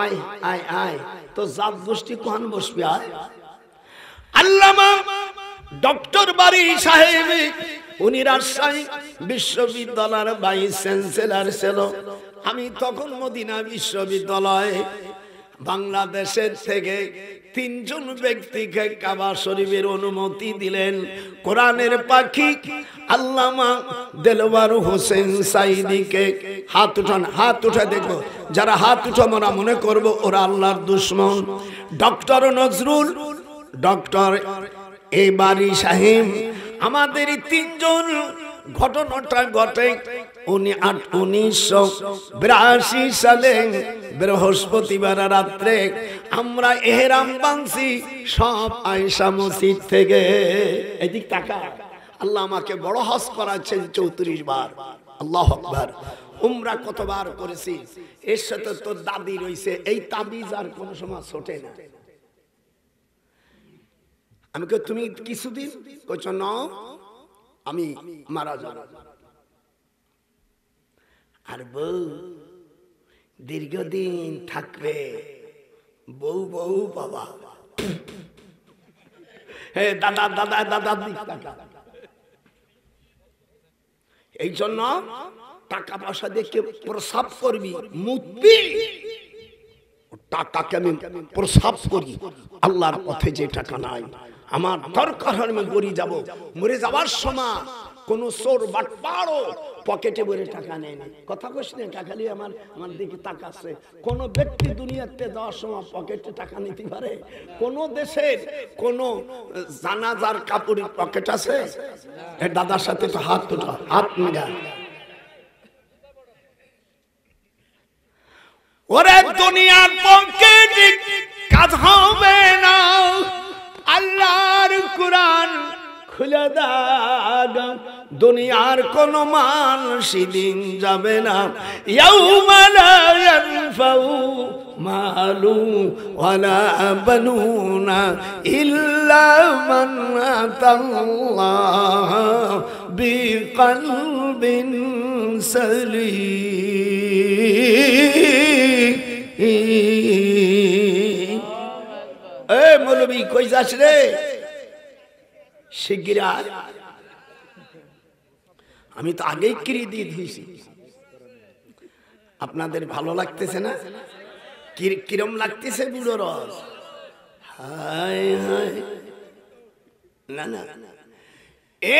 আয় আয় আয়, তো জাত গোষ্ঠী কোন বসবে? আয় আল্লামা ডক্টর বারী সাহেব, উনি রাজশাহী বিশ্ববিদ্যালয়ের ভাইস চ্যান্সেলর ছিল। আমি তখন মদিনা বিশ্ববিদ্যালয়ে বাংলাদেশের থেকে 3 জন ব্যক্তিকে কাবা শরীফের অনুমতি দিলেন। কোরআনের পাখি আল্লামা দেলওয়ার হোসেন সাইদিকে হাত উঠান, হাত উঠে দেখো, যারা হাত উঠে আমরা মনে করব ওরা আল্লাহর দুশমন। ডক্টর নজরুল, ডক্টর বারী সাহেব, আমাদের 3 জন। ঘটনাটা ঘটে 1982 সালে বৃহস্পতিবার রাত্রে আমরা ইহরাম বাঁধছি সব আয়েশা মসজিদ থেকে। এদিক তাকা, আল্লাহ আমাকে বড় হজ করাচ্ছেন 34 বার। আল্লাহু আকবার। উমরা কতবার করেছি, এর সাথে তো দাদি রইছে। এই তাবিজ আর কোন সময় ছোটে না। আমি কই তুমি কিছুদিন কইছ না আমি মারা যাব। আর বউ দীর্ঘদিন থাকবে, বউ বউ বাবা, হে দাদা দাদা দাদা দিক টাকা। এই জন্য টাকা পয়সা দিয়ে প্রসাব করবি, মুতবি, টাকাকে আমি প্রসাব করি আল্লাহর পথে। যে টাকা নাই আমার দরকার হয় আমি মরে যাব। মরে যাওয়ার সময় কোন চোর বাটপাড়ো পকেটে ভরে টাকা নেয় না। কথা কইস না, কাকালি আমার দিকে তাকাচ্ছে। কোন ব্যক্তি দুনিয়াতে যাওয়ার সময় পকেটে টাকা নিতে পারে? কোন দেশের কোন জানাজার কাপড়ের পকেট আছে? দাদার সাথে তো হাত তোটা, হাত মিলা। ওরে দুনিয়ার পকেটে কাজ হবে না, আল্লাহর কুরআন খুলে দাগ। দুনিয়ার কোন মাল সেদিন যাবে না। ইয়াউমা লা ইয়ানফাউ মালু ওয়ালা বানুনা ইল্লা মান আতাল্লাহ বিকলবিন সালিম। এ মৌলবী কই যাস রে? শিগগির আয়। আমি তো আগেই কিরি দিয়ে দিয়েছি। আপনাদের ভালো লাগতেছে না? কিরম লাগতেছে বুড়ো রস? হায় হায়, না না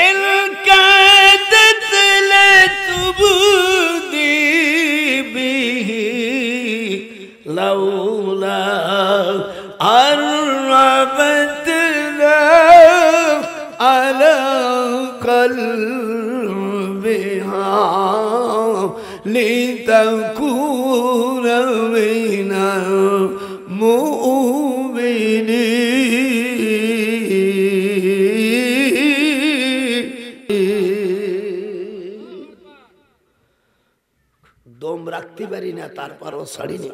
এল কাদতলে তুবুদি বিহি লাউলা আরবাতনা আলা কলবিহা লিতাকুনা মিনাল মুমিনিন। দম রাখতে পারি না, তারপরও ছাড়িনি।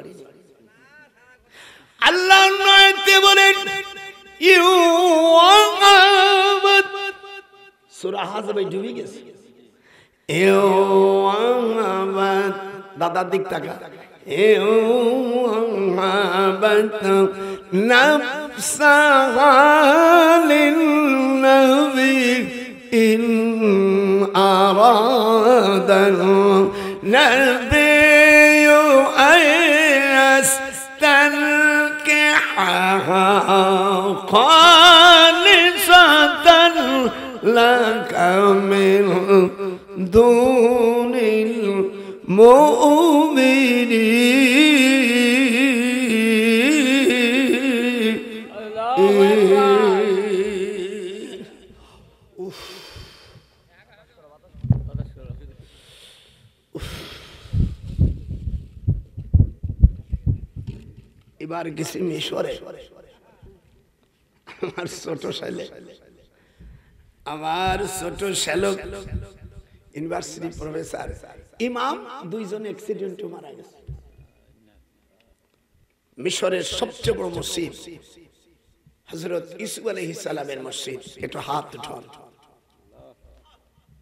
আল্লাহ নয়তে বলেন সূরা হাজবে ডুবে গেছে। দাদার দিক তাকা। নাফসালিন নবী ইন আরাদাল নবিয়্যু খালিসাতান লাকা মিন দুনিল মুমিনিন। এবার গেছি মিশরে। আমার ছোট ছেলে, আমার ছোট শ্যালক ইউনিভার্সিটি প্রফেসর ইমাম, দুইজন অ্যাক্সিডেন্টে মারা গেছে। মিশরের সবচেয়ে বড় মসজিদ হযরত ইউসুফ আলাইহিস সালামের মসজিদ। একটু হাত উঠান।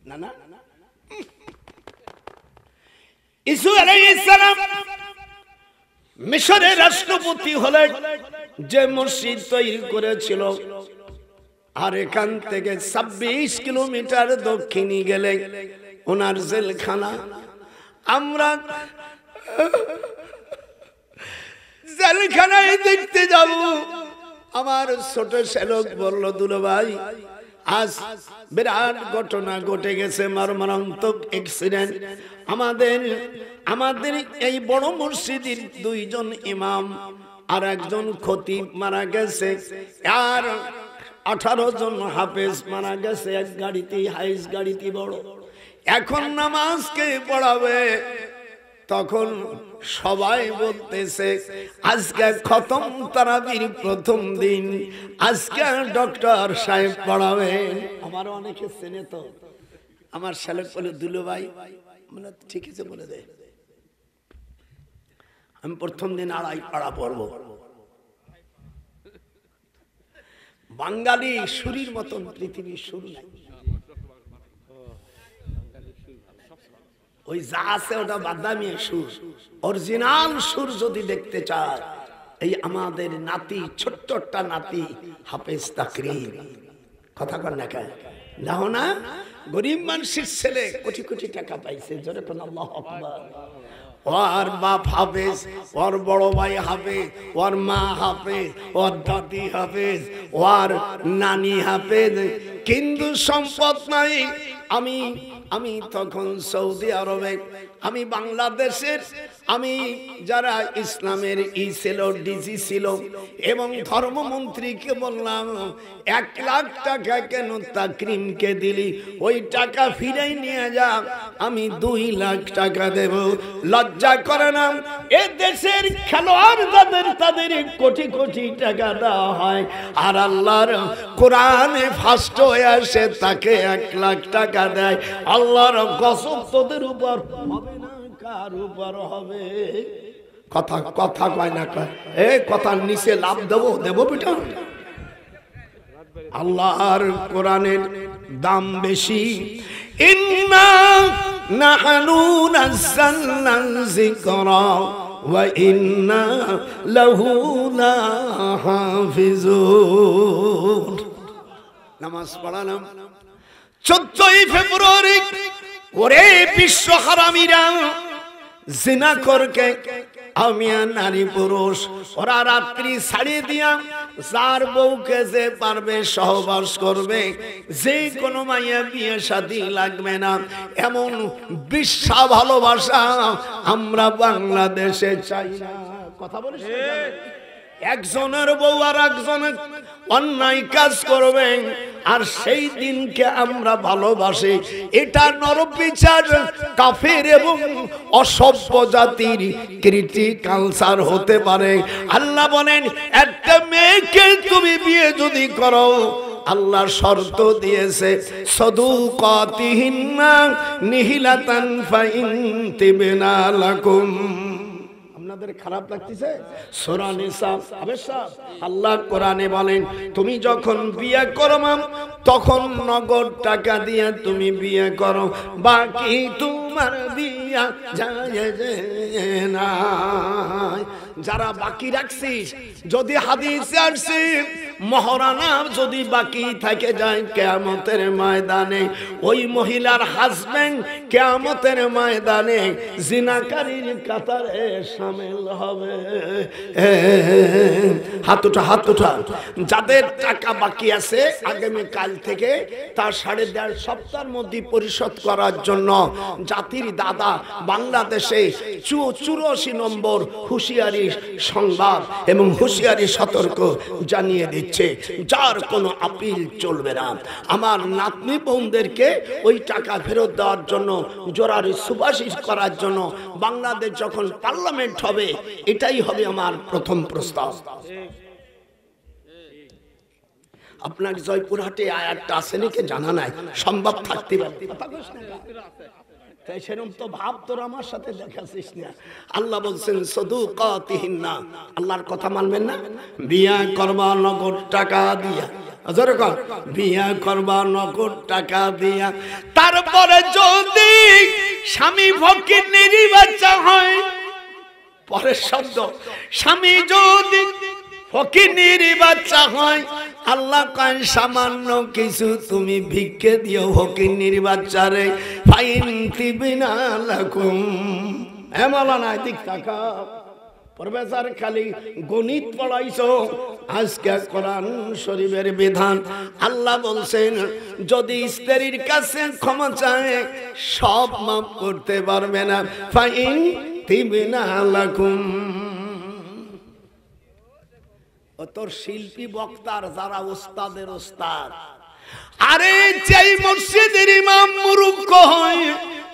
না না, ইউসুফ আলাইহিস সালাম মিশরের রাষ্ট্রপতি হলেন, যে মসজিদ তৈরি করেছিল। আর এখান থেকে 26 কিলোমিটার দক্ষিণে গেলে ওনার জেলখানা। আমরা জেলখানায় দেখতে যাব। আমার ছোট শ্যালক বলল, দুলো ভাই আজ বিরাট ঘটনা ঘটে গেছে, মর্মান্তিক অ্যাক্সিডেন্ট। আমাদের এই বড় মসজিদের দুইজন ইমাম আর একজন খতিব মারা গেছে, আর 18 জন হাফেজ মারা গেছে এক গাড়িতে, হাইস গাড়িতে বড়। এখন নামাজকে পড়াবে, তখন সবাই বলতেছে আজকে খতম তারাবির প্রথম দিন, আজকে ডক্টর সাহেব পড়াবেন। আমার অনেকে চেনে তো। আমার শালক বলে, দুলো ভাই মানে ঠিক আছে বলে দে, আমি প্রথম দিন 2.5 পারা পড়বো। বাঙালি সুরির মতন পৃথিবীর সুর নাই। ওই যা আছে ওটা বাদামি সুর। অরিজিনাল সুর যদি দেখতে চায়, এই আমাদের নাতি, ছোট্টটা নাতি হাফেজ তাকরীর। কথা কর না কেন? নাও না, গরিব মানুষের ছেলে কোটি কোটি টাকা পাইছে, জোরে কোন আল্লাহু আকবার। ওর বাপ হাফেজ, ওর বড় ভাই হাফেজ, ওর মা হাফেজ, ওর দাদি হাফেজ, ওর নানি হাফেজ, কিন্তু সম্পদ নাই। আমি আমি তখন সৌদি আরবে, আমি বাংলাদেশের, আমি যারা ইসলামের ই ছিল, ডিজি ছিল, এবং ধর্মমন্ত্রীকে বললাম 1 লাখ টাকা কেন তাকরিমকে দিলি, ওই টাকা ফিরাই নিয়ে যা, আমি 2 লাখ টাকা দেব। লজ্জা করে না? এ দেশের খেলোয়াড় তাদের কোটি কোটি টাকা দেওয়া হয়, আর আল্লাহর কোরআনে ফার্স্ট হয়ে আসে তাকে 1 লাখ টাকা দেয়। আল্লাহর গজব তোদের উপর হবে না, কার উপর হবে? কথা কথা কয় না, কয় এ কথার নিচে লাভ দেব বেটা। আল্লাহর কোরআনের দাম বেশি। ইন্না নাহনু নাযালনা যিকরা ওয়া ইন্না লাহু লাহাফিজুন। নামাজ পড়ালাম 14 ফেব্রুয়ারি। ওরে বিশ্ব হারামিরা, জিনা করকে আমিয়া নারী পুরুষ, ওরা রাত্রি ছাড়িয়ে দিয়া যার বউকে যে পারবে সহবাস করবে, যে কোনো মাইয়া বিয়ে শাদী লাগবে না, এমন বিশ্বাস ভালোবাসা আমরা বাংলাদেশে চাই না। কথা বলিস, একজনের বউ আর একজনের অন্যায় কাজ করবে, আর সেই দিনকে আমরা ভালোবাসি। এটা নরবিচার, কাফের এবং অসভ্য জাতির কৃতি কালচার হতে পারে। আল্লাহ বলেন, একটা মেয়েকে তুমি বিয়ে যদি করো, আল্লাহ শর্ত দিয়েছে, সাদুকাতিহিন্না নিহিলাতান ফাইন তিবনা লাকুম। আপনাদের খারাপ লাগতেছে? সূরা নিসা আল্লাহ কোরআনে বলেন, তুমি যখন বিয়ে করো তখন নগদ টাকা দিয়ে তুমি বিয়ে করো, বাকি তোমার বিয়া যায় না। যারা বাকি রাখছিস, যদি হাদিসে আসছে মহারানা যদি বাকি থেকে যায় কিয়ামতের ময়দানে, ওই মহিলার হাজবেন্ড কিয়ামতের ময়দানে জিনাকারীর কাতারে শামিল হবে। হাত উঠা। যাদের টাকা বাকি আছে আগামী কাল থেকে তার 1.5 সপ্তাহের মধ্যে পরিশোধ করার জন্য জাতির দাদা বাংলাদেশে 84 নম্বর হুঁশিয়ারি সংবাদ এবং হুঁশিয়ারি সতর্ক জানিয়ে দিচ্ছে, যার কোনো আপিল চলবে না। আমার নাতনি বোনদেরকে ওই টাকা ফেরত দেওয়ার জন্য, জোরারি সুপারিশ করার জন্য বাংলাদেশ যখন পার্লামেন্ট হবে, এটাই হবে আমার প্রথম প্রস্তাব। আপনার জয়পুরহাটে আয়াতটা আছে নাকি জানা নাই, সম্ভব থাকতে পারে। সেরকম তো ভাব তোর আমার সাথে দেখাচ্ছিস না। আল্লাহ বলছেন সাদুকাতিহিন্না, আল্লাহর কথা মানবেন না? বিয়া করবা নগদ টাকা দিয়া, যেরকম বিয়া করবা নগদ টাকা দিয়া, তারপরে যদি স্বামী ফকির বাচ্চা হয়, পরের শব্দ, স্বামী যদি ফকির বাচ্চা হয়, আল্লাহ কয় সামান্য কিছু তুমি ভিক্ষে দিও ফকির বাচ্চারে, ফাইন তিবিনা লাকুম। এমলানা দিক টাকা প্রফেসর খালি গণিত পড়াইছো, আজকে কোরআন শরীফের বিধান। আল্লাহ বলছেন, যদি স্ত্রীর কাছে ক্ষমা চায় সব মাফ করতে পারবে না, ফাইন তিবিনা লাকুম। তোর শিল্পী বক্তার যারা ওস্তাদের ওস্তাদ, আরে যেই মসজিদের ইমাম মূর্খ হয়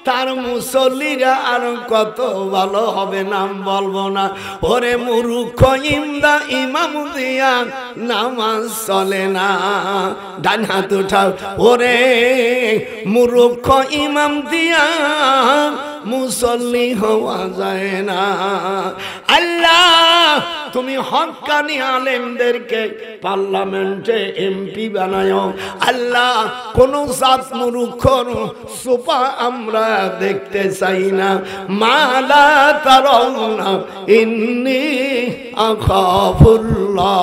তার মুসল্লিরা আর কত ভালো হবে, নাম বলবো না। ওরে মূর্খ ইমদা ইমাম দিয়া নামাজ চলে না, ডান হাত উঠাও। ওরে মূর্খ ইমাম দিয়া মুসল্লি হওয়া যায় না। আল্লাহ তুমি হক্কানি আলেমদেরকে পার্লামেন্টে এমপি বানায়ো। আল্লাহ কোন জাত মূর্খর সোপা আমরা দেখতে চাই না। মালা তারাউনা ইন্নী আখাফুল্লাহ।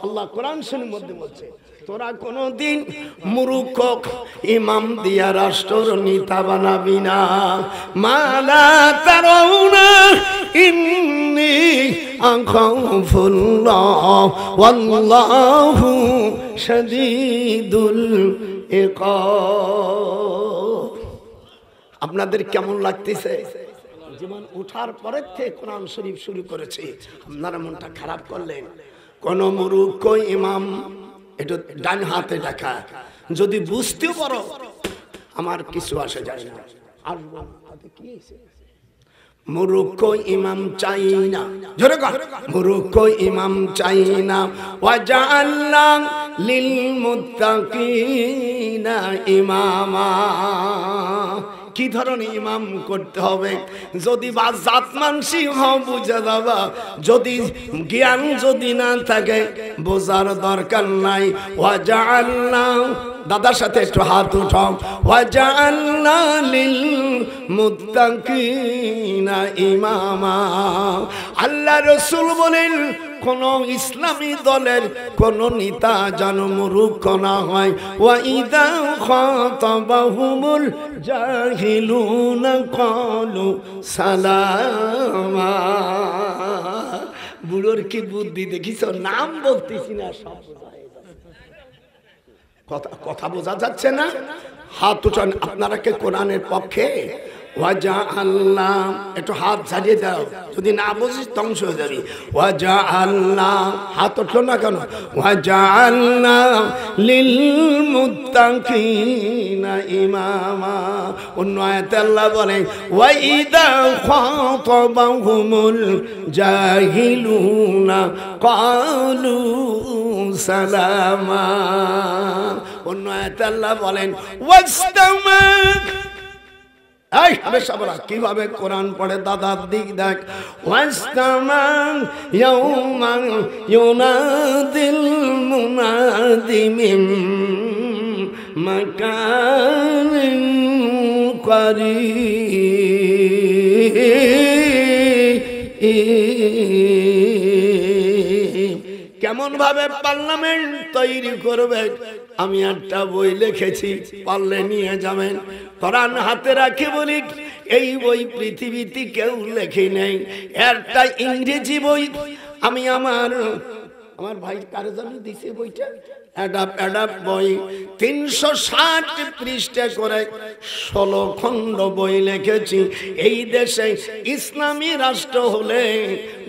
আল্লাহ কোরআন শরীফের মধ্যে বলছে, তোরা কোনদিন মূর্খ ইমাম দিয়া রাষ্ট্র নেতা বানাবি না। মালা তারাউনা ইন্নী আখাফুল্লাহ ওয়াল্লাহু শাদীদুল ইকাব। আপনাদের কেমন লাগতেছে? যেমন ওঠার পরের থেকে কোরআন শরীফ শুরু করেছে, আপনারা মনটা খারাপ করলেন। কোন মূর্খ ইমাম, এটা ডান হাতে দেখা, যদি বুঝতেও পারো আমার কিছু আসে যায় না। আর কি মূর্খ ইমাম চাই না, জোরে কর, মূর্খ ইমাম চাই না। ওয়াজআলনা লিল মুত্তাকিনা ইমামা। কি ধরনের ইমাম করতে হবে? যদি বা জাত মানসি হও বুঝে যাবা, যদি জ্ঞান যদি না থাকে বোঝার দরকার নাই। ওয়াজআলনা, দাদার সাথে একটু হাত উঠাও, ওয়াজআলনা লিল মুত্তাকিনা ইমামা। আল্লাহ রাসূল বলেন কোন ইসলামী দলের কোন নেতা যেন মূর্খ না হয়। ওয়া ইযা খাতাবাহুমুল জাহিলুনা ক্বালু সালামা। বুড়োর কি বুদ্ধি দেখিস, নাম বলতেছি না, সব কথা বোঝা যাচ্ছে না? হাত উঠান আপনারা কে কোরআনের পক্ষে? ওয়াজআলনা, একটু হাত ঝাড়িয়ে দাও, যদি না বুঝিস ধ্বংস হয়ে যাবি। ওয়াজআলনা, হাত উঠলো না কেন? ওয়াজআলনা লিল মুত্তাকিনা ইমামা। অন্য আয়াতে আল্লাহ বলেন ওয়া ইযা খাতাবাহুমুল জাহিলুনা ক্বালু সালামা। অন্য আয়াতে আল্লাহ বলেন ওয়াস্তামাক। এই হামেশা বলা কিভাবে কোরআন পড়ে, দাদার দিক দেখ। ওয়াস্তামাক ইয়াউমা ইউনাদিল মুনাদি মিন মাকানিন করিব। কেমন ভাবে পার্লামেন্ট তৈরি করবে? আমি একটা বই লিখেছি, পারলে নিয়ে যাবেন। কোরআন হাতে রাখে বলি, এই বই পৃথিবীতে কেউ লেখে নেই। একটা ইংরেজি বই আমি আমার ভাই কার জন্য দিছে বইটা, অ্যাডাপ বই 360 পৃষ্ঠা করে 16 খণ্ড বই লিখেছি। এই দেশে ইসলামী রাষ্ট্র হলে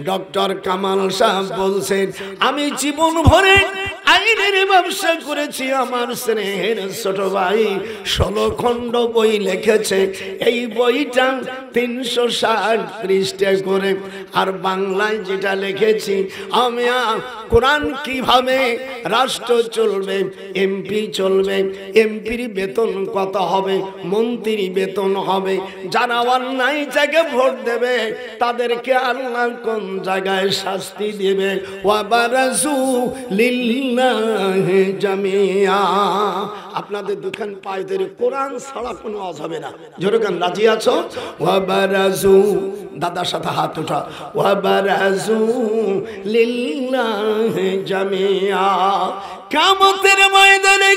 ডক্টর কামাল সাহেব বলছেন আমি জীবন ভরে আইনের ব্যবসা করেছি। আমার স্নেহের ছোট ভাই 16 খণ্ড বই লিখেছে। এই বইটা 360 পৃষ্ঠা করে। আর বাংলায় যেটা লিখেছি আমি, কোরআন কিভাবে রাষ্ট্র চলবে, এমপি চলবে, এমপির বেতন কত হবে, মন্ত্রী বেতন হবে, যারা অন্যায় জায়গায় ভোট দেবে তাদেরকে আল্লাহ কোন জায়গায় শাস্তি দেবে। ওয়া বারাজু লিল্লাহি জামিয়া। আপনাদের দুখান পায়ে ধরে কোরআন ছাড়া কোনো আওয়াজ হবে না। জোরে গান, রাজি আছো? ওয়া বারাজু, দাদার সাথে হাত ওঠা। ওয়া বারাজু লিল্লাহি জামিয়া। কিয়ামতের ময়দানে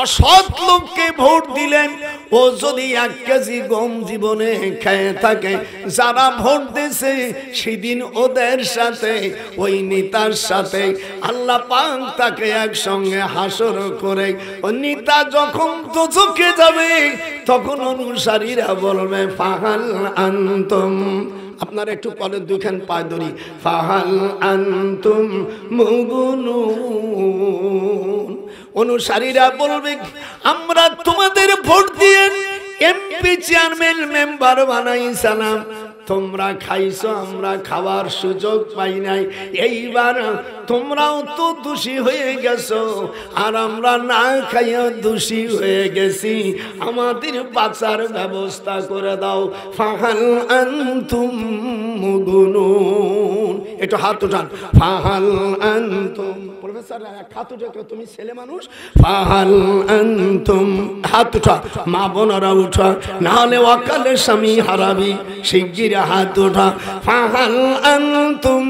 অসৎ লোককে ভোট দিলেন, ও যদি 1 কেজি গম জীবনে খেয়ে থাকে, যারা ভোট দিয়েছে সেদিন ওদের সাথে, ওই নেতার সাথে আল্লাহ পাক তাকে একসঙ্গে হাসর করে। ওই নেতা যখন দোজখে যাবে তখন অনুসারীরা বলবে ফাহাল আনতুম, আপনারা একটু পরে দুখান পায় ধরি, ফাহাল আনতুম মুগুনুন। অনুসারীরা বলবে আমরা তোমাদের ভোট দিয়ে এমপি চেয়ারম্যান মেম্বার বানাইছিলাম, তোমরা খাইছো, আমরা খাওয়ার সুযোগ পাই নাই। এইবার তোমরাও তো দোষী হয়ে গেছো, আর আমরা না খাইয়া দোষী হয়ে গেছি, আমাদের বাঁচার ব্যবস্থা করে দাও। ফাহাল আনতুম মুগুনুন। একটু হাত উঠান। ফাহাল আনতুম, প্রফেসর হাত উঠা, তুমি ছেলে মানুষ। ফাহাল আনতুম, হাত উঠা। মা বোনেরা উঠা, নাহলে অকালে স্বামী হারাবি। শিগগির হাত উঠা। ফাহাল আনতুম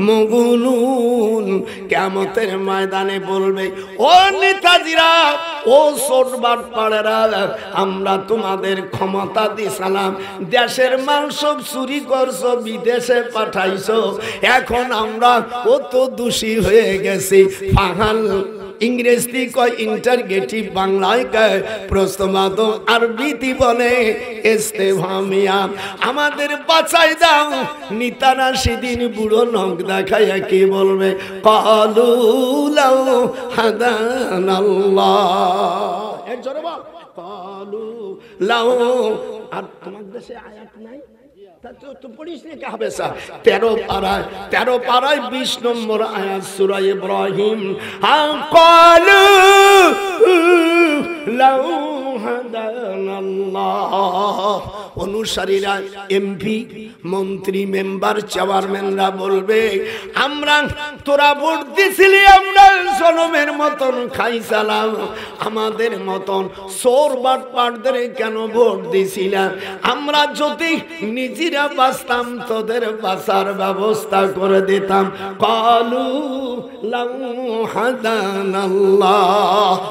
মুগুনুন। কিয়ামতের ময়দানে বলবে ও নেতাজিরা, ও ছোটবাট পাড়েরা, আমরা তোমাদের ক্ষমতা দিছিলাম, দেশের মাল সব চুরি করছো, বিদেশে পাঠাইছো, এখন আমরা কত দোষী হয়ে গেছি। ফাহাল ইংরেজি কয় ইন্টারগেটিভ, বাংলায় কয় প্রশ্নবাদক, আরবিতে বলে ইস্তেফহামিয়া। আমাদের বাঁচাই দাও, নিতারা সেদিন বুড়ো নখ দেখাইয়া কি বলবে? ক্বালু লাউ হাদানাল্লাহ। এর জোরে বল, ক্বালু লাউ। আর তোমার দেশে আয়াত নাই? তো পড়িস না কে হবে স্যার? 13 পারায় 20 নম্বর আয়াত সূরা ইব্রাহিম। ক্বালু লাউ হাদানাল্লাহ। অনুসারীরা, এমপি, মন্ত্রী, মেম্বার, চেয়ারম্যানরা বলবে, আমরা তোরা ভোট দিছিলি, আমরা জনমের মতন খাইছিলাম, আমাদের মতন চোর বাটপাটদের কেন ভোট দিছিলাম? আমরা যদি নিজেরা বাঁচতাম তোদের বাঁচার ব্যবস্থা করে দিতাম। ক্বালু লাউ হাদানাল্লাহ।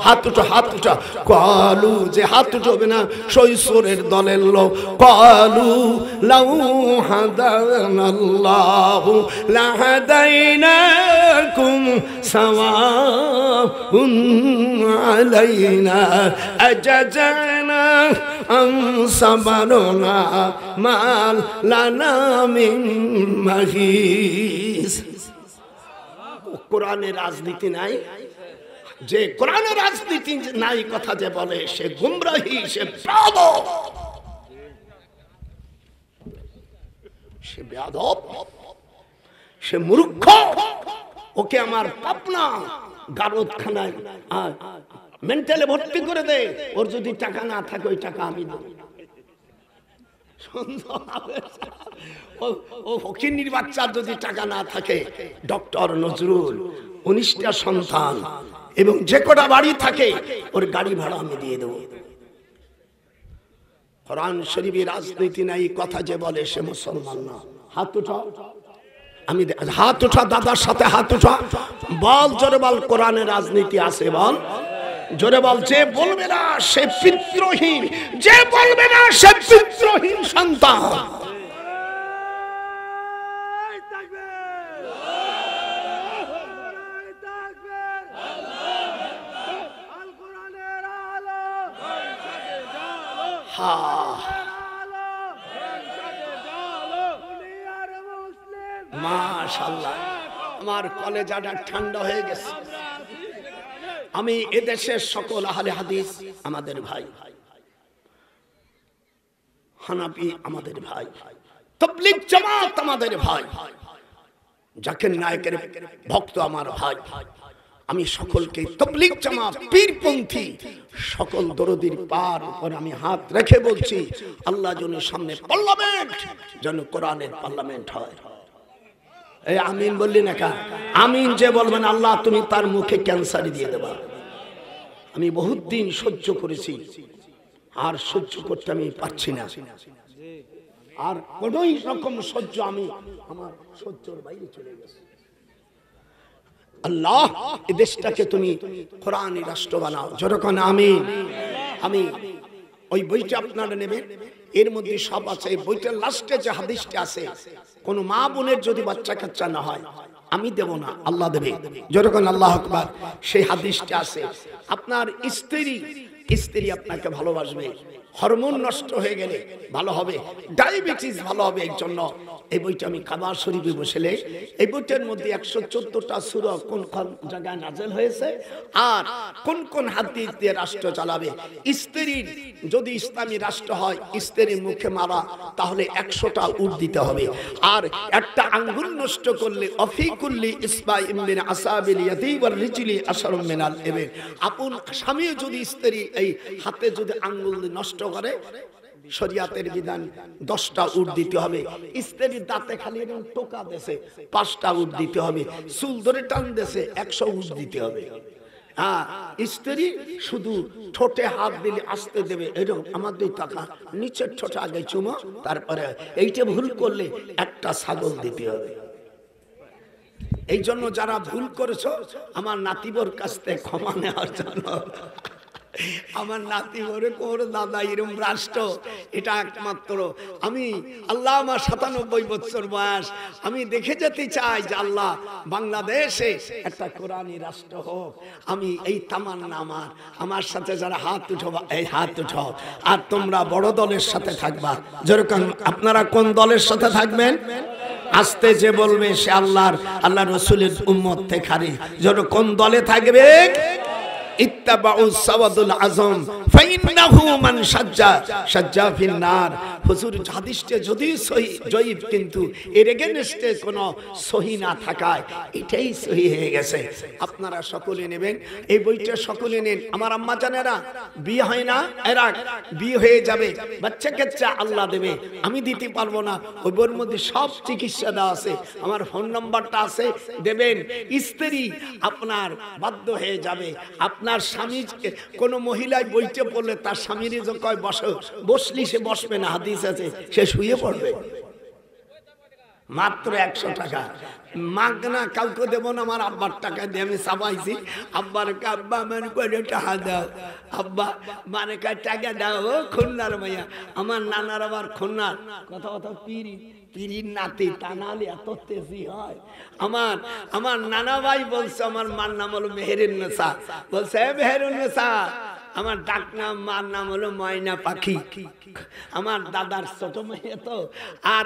হাত উঠা, হাত উঠা। ক্বালু, যে হাত উঠবে না শৈশবের দলের লোক। ক্বালু লাউ হাদানাল্লাহু লাহাদাইনাকুম সাওয়াউন আলাইনা আজাজানা আম সাবারনা মাল লানা মিন মাহিস। কোরআনের রাজনীতি নাই। যে কোরআনের রাজনীতি নাই কথা যে বলে, সে গুমরাহি, সে বেয়াদব, সে বেয়াদব, সে মূর্খ। ওকে আমার পাবনা গারদখানায় মেন্টালে ভর্তি করে দে। ওর যদি টাকা না থাকে ওই টাকা আমি দেব। ও ফকিন্নির বাচ্চার যদি টাকা না থাকে, ডক্টর নজরুল 19টা সন্তান এবং যে কটা বাড়ি থাকে ওর গাড়ি ভাড়া আমি দিয়ে দেবো। কোরআন শরীফের রাজনীতি নাই কথা যে বলে সে মুসলমান না। হাত উঠা, আমি হাত উঠা, দাদার সাথে হাত উঠা। বল জোরে বল, কোরআনের রাজনীতি আছে বল জোরে বল। যে বলবে না সে পিতৃহীন, যে বলবে না সে পিতৃহীন সন্তান। মাশাআল্লাহ, আমার কলেজাটা ঠান্ডা হয়ে গেছে। আমি এদেশের সকল আহলে হাদিস আমাদের ভাই, হানাফি আমাদের ভাই, তাবলীগ জামাত আমাদের ভাই, জাকির নায়েকের ভক্ত আমার ভাই। আমি সকলকে তাবলীগ জামাত, পীরপন্থী সকল দরদির পার উপর আমি হাত রেখে বলছি, আল্লাহ যেন সামনে পার্লামেন্ট যেন কোরআনের পার্লামেন্ট হয়। এই আমিন বললি না কা? আমিন যে বলবেন আল্লাহ তুমি তার মুখে ক্যান্সার দিয়ে দেবা। আমি বহুত দিন সহ্য করেছি, আর সহ্য করতে আমি পারছি না। আর কোনোই রকম সহ্য আমি, আমার সহ্যের বাইরে চলে গেছে। আল্লাহ এই দেশটাকে তুমি কোরআনী রাষ্ট্র বানাও। যখন আমি ওই বইটা আপনারা নেবেন, এর মধ্যে সব আছে। এই বইটার লাস্টে যে হাদিসটা আছে, কোন মা বোনের যদি বাচ্চা কাচ্চা না হয় আমি দেব না, আল্লাহ দেবে। যখন আল্লাহ আকবার, সেই হাদিসটা আছে। আপনার স্ত্রী আপনাকে ভালোবাসবে, হরমোন নষ্ট হয়ে গেলে ভালো হবে, ডায়াবেটিস ভালো হবে। এই জন্য এই বইটা আমি কাবা শরীফে বসেলে, এই বইটার মধ্যে 114টা সূরা কোন কোন জায়গায় নাযিল হয়েছে, আর কোন কোন হাদিস দিয়ে রাষ্ট্র চালাবে। স্ত্রীর যদি ইসলামী রাষ্ট্র হয়, স্ত্রীর মুখে মারা, তাহলে 100টা উট দিতে হবে। আর একটা আঙ্গুল নষ্ট করলে অফিকুল্লি ইসবাইম মিন আসাবিল ইয়াদি ওয়ার রিজলি আশরুম মিনাল ইবিল। আপন স্বামী যদি স্ত্রী এই হাতে যদি আঙ্গুল নষ্ট করে, শরিয়াতের বিধান 10টা উট দিতে হবে। স্ত্রীর দাঁতে খালি এবং টোকা দেশে 5টা উট দিতে হবে। চুল ধরে টান দেশে 100 উট দিতে হবে। স্ত্রী শুধু ঠোঁটে হাত দিলে আসতে দেবে, এরকম আমার 2 টাকা নিচের ঠোঁটে আগে চুমো, তারপরে এইটা ভুল করলে একটা ছাগল দিতে হবে। এই জন্য যারা ভুল করেছো আমার নাতিবর কাছ থেকে ক্ষমা নেওয়ার জন্য আমার নাতি বলে কোর দাদা এরম রাষ্ট্র, এটা একমাত্র আমি আল্লাহ, আমার ৯৭ বছর বয়স, আমি দেখে যেতে চাই যে আল্লাহ বাংলাদেশে একটা কোরআনী রাষ্ট্র হোক। আমি এই তামান্না আমার সাথে যারা হাত উঠো, এই হাত উঠো। আর তোমরা বড় দলের সাথে থাকবা। যেরকম আপনারা কোন দলের সাথে থাকবেন? আস্তে যে বলবে সে আল্লাহ রসুলের উম্মত থেকে। যেন কোন দলে থাকবে? ইত্তাবাউ সাওয়াদুল আযম ফাইন্নাহু মান সাজ্জা ফিন নার। হুজুর হাদিসটা যদি সহি জয়ীফ, কিন্তু এর এগেইনস্টে কোনো সহি না থাকায় এটাই সহি হয়ে গেছে। আপনারা সকলে নেবেন এই বইটা, সকলে নেন। আমার আম্মা জানেরা বিয়ে হয় না, এরা বিয়ে হয়ে যাবে, বাচ্চা কাচ্চা আল্লাহ দেবে, আমি দিতে পারবো না। ওই বইয়ের মধ্যে সব চিকিৎসা দেওয়া আছে, আমার ফোন নাম্বারটা আছে, দেবেন। স্ত্রী আপনার বাধ্য হয়ে যাবে, আপনার স্বামী, কোন মহিলায় বইতে পড়লে তার স্বামীর যে কয় বসলি সে বসবে না, হাদিস আছে, সে শুয়ে পড়বে। মাত্র ১০০ টাকা মাগনা, কাউকে দেবো না। আমার আব্বার টাকা দিয়ে আমি চাপাইছি। আব্বার আব্বা মানে করে টাকা দাও, আব্বা মানে টাকা দাও। ও খুলনার মাইয়া, আমার নানার আবার খুলনার, কথা কথা পিরির নাতি, তা নাহলে এত তেজি হয়। আমার নানা ভাই বলছে, আমার মার নাম হলো মেহেরুন্নেসা, বলছে মেহেরুন্নেসা, আমার ডাক নাম, মার নাম হলো ময়না পাখি। আমার দাদার ছোট মেয়ে তো। আর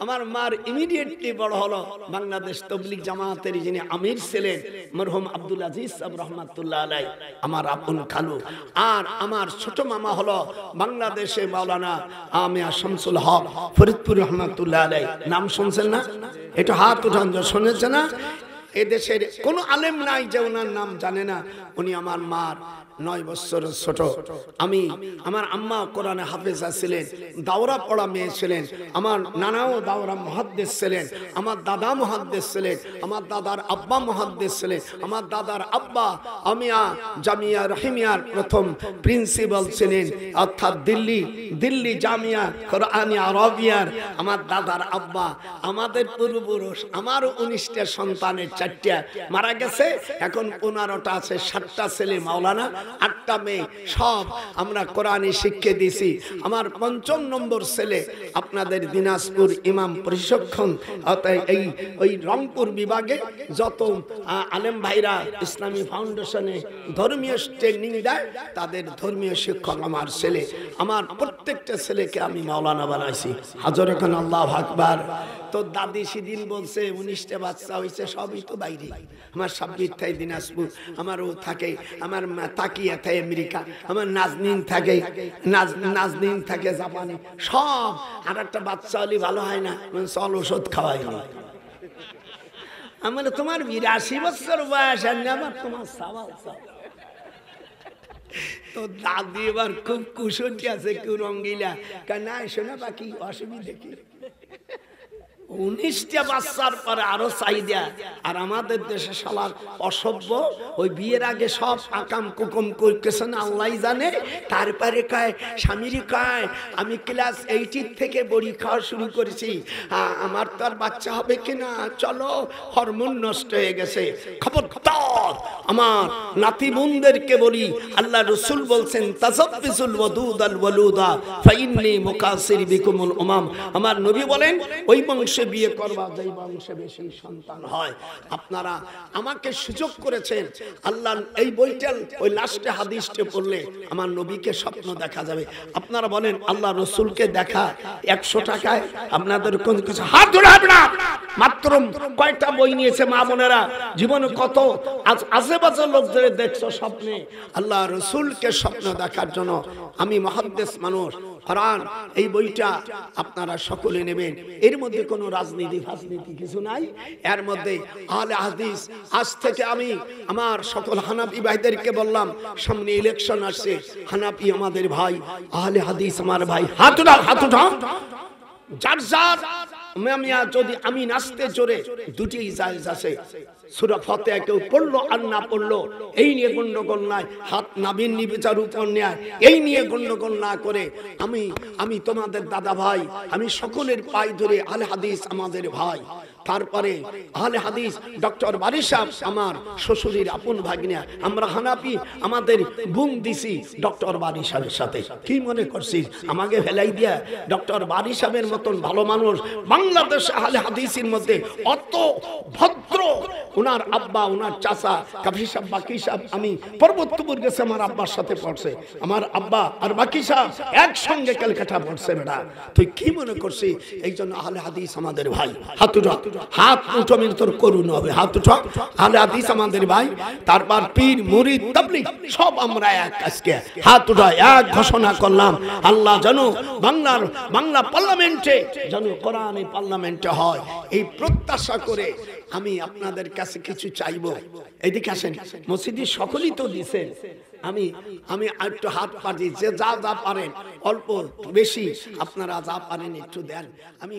আমার মার ইমিডিয়েটলি বড় হলো বাংলাদেশ তবলিগ জামাতের যিনি আমির ছিলেন মরহুম আব্দুল আজিজ সাহেব রহমাতুল্লাহ আলাইহি, আমার আপন খালু। আর আমার ছোট মামা হলো বাংলাদেশে মাওলানা আমিয়া শামসুল হক ফরিদপুর রহমাতুল্লাহ আলাইহি। নাম শুনছেন না? এটা হাত উঠান, শুনেছে না? এদেশের কোন আলেম নাই যে ওনার নাম জানে না। উনি আমার মার ৯ বছরের ছোট। আমার আম্মা কোরআনে হাফেজা ছিলেন, দাওরা পড়া মেয়ে ছিলেন। আমার নানাও দাওরা মুহাদ্দিস ছিলেন, আমার দাদা মুহাদ্দিস ছিলেন, আমার দাদার আব্বা মুহাদ্দিস ছিলেন। আমার দাদার আব্বা জামিয়া রহিমিয়ার প্রথম প্রিন্সিপাল ছিলেন, অর্থাৎ দিল্লি জামিয়া কোরআনী আরবিয়ার আমার দাদার আব্বা। আমাদের পূর্বপুরুষ, আমারও ১৯টা সন্তানের 4টা মারা গেছে, এখন 15টা আছে, 7টা ছেলে মাওলানা, 8টা মেয়ে। সব আমরা কোরআনী শিক্ষা দিয়েছি। আমার ৫ম নম্বর ছেলে আপনাদের দিনাজপুর ইমাম প্রশিক্ষণ, ওই রংপুর বিভাগে যত আলেম ভাইরা ইসলামী ফাউন্ডেশনে ধর্মীয় ট্রেনিং দেয়, তাদের ধর্মীয় শিক্ষক আমার ছেলে। আমার প্রত্যেকটা ছেলেকে আমি মাওলানা বানাইছি। হাজরে খান আল্লাহু আকবার। তো দাদি সেদিন বলছে ১৯টা বাচ্চা হয়েছে, সবই তো বাইরে। আমার সাব্বির থাই দিনাজপুর, আমারও থাকে, আমার তাকিয়া থাকে আমেরিকা, আমার নাজনীন থাকে জাপানে, সব। আর একটা বাচ্চা হলে ভালো হয় না, চল ওষুধ খাওয়াইনি। আমার তোমার ৮২ বছর বয়স, আমার তোমার সওয়াল। তো দাদি এবার খুব কুশলী আছে, কেউ রঙ্গিলা না শোনা বাকি অসুবিধা কি? 19টা বাচ্চার পরে আরো চাহিদা। আর আমাদের দেশে শালার অসভ্য, ওই বিয়ের আগে সব আকাম কুকুম করতেছে না আল্লাহ জানে। তারপরে কয় স্বামীর কয় আমি ক্লাস 8 থেকে বড়ি খাওয়া শুরু করেছি, আমার তো আর বাচ্চা হবে কিনা, চলো হরমোন নষ্ট হয়ে গেছে। খবরদার আমার নাতি বোনদেরকে বলি, আল্লাহ রাসূল বলছেন তাসাব্বিসুল ওয়াদুদাল ওয়ালুদা ফাইন্নী মুকাসির বিকুমুল উমাম। আমার নবী বলেন ওই বংশে বিয়ে করবা যেই বংশে বেশি সন্তান হয়। আপনারা আমাকে সুযোগ করেছেন, আল্লাহ এই বইটা ওই লাস্টে হাদিসটা পড়লে আমার নবীকে স্বপ্ন দেখা যাবে। আপনারা বলেন আল্লাহ রাসূলকে দেখা 100 টাকায় আপনাদের কোন কিছু হাত ধরাবে না। মাত্র কয়টা বই নিয়েছে মা বোনেরা, জীবনে কত আশেপাশের লোকদের দেখছো স্বপ্নে। আল্লাহ রাসূলকে স্বপ্ন দেখার জন্য আমি মুহাদ্দিস মানুষ, কোরআন এই বইটা আপনারা সকলে নেবেন। এর মধ্যে কোনো রাজনীতি কিছু নাই, এর মধ্যে আহলে হাদিস। আজ থেকে আমি আমার সকল হানাফি ভাইদেরকে বললাম, সামনে ইলেকশন আসছে, হানাফি আমাদের ভাই, আহলে হাদিস আমার ভাই, হাত উঠাও। যার যদি আমি নাচতে জোরে দুটি জায়েজ আছে। সূরা ফাতিহা কেউ পড়লো আর না পড়লো এই নিয়ে গন্ডগোল নাই, হাত নাবির নিবিচার উপর নেয় এই নিয়ে গন্ডগোল না করে আমি তোমাদের দাদা ভাই, আমি সকলের পায়ে ধরে আল হাদিস আমাদের ভাই, তারপরে আহলে হাদিস ডক্টর বারী সাহেব আমার শ্বশুরের আপন ভাগ্নে, আমরা হানাফি, আমাদের বুম দিছি ডক্টর বারী সাহেবের সাথে। কি মনে করছিস আমাকে ফেলাই দিয়া? ডক্টর বারী সাহেবের মতন ভালো মানুষ বাংলাদেশ আহলে হাদিসের মধ্যে অত ভদ্র, ওনার আব্বা ওনার চাচা কাফি সাহেব বাকি সাহেব, আমি পর্বতপুর গেছে আমার আব্বার সাথে পড়ছে, আমার আব্বা আর বাকি সাহেব একসঙ্গে ক্যালকাটা পড়ছে। বেটা তুই কি মনে করছিস? এই জন্য আহলে হাদিস আমাদের ভাই। হাত উঠা, হাত উঠো, আমি তোর করুন হবে, হাত উঠা। আহলে হাদিস আমাদের ভাই। তারপর পীর মুরিদ তাবলীগ সব আমরা এক। আজকে হাত উঠা এক ঘোষণা করলাম, আল্লাহ যেন বাংলা পার্লামেন্টে যেন কোরআনে পার্লামেন্টে হয়, এই প্রত্যাশা করে আমি আপনাদের কাছে কিছু চাইবো। এদিকে আসেন, মসজিদের সকলেই তো দিছেন, আমি একটু হাত পাতি, যে যা যা পারেন অল্প বেশি আপনারা যা পারেন একটু দেন। আমি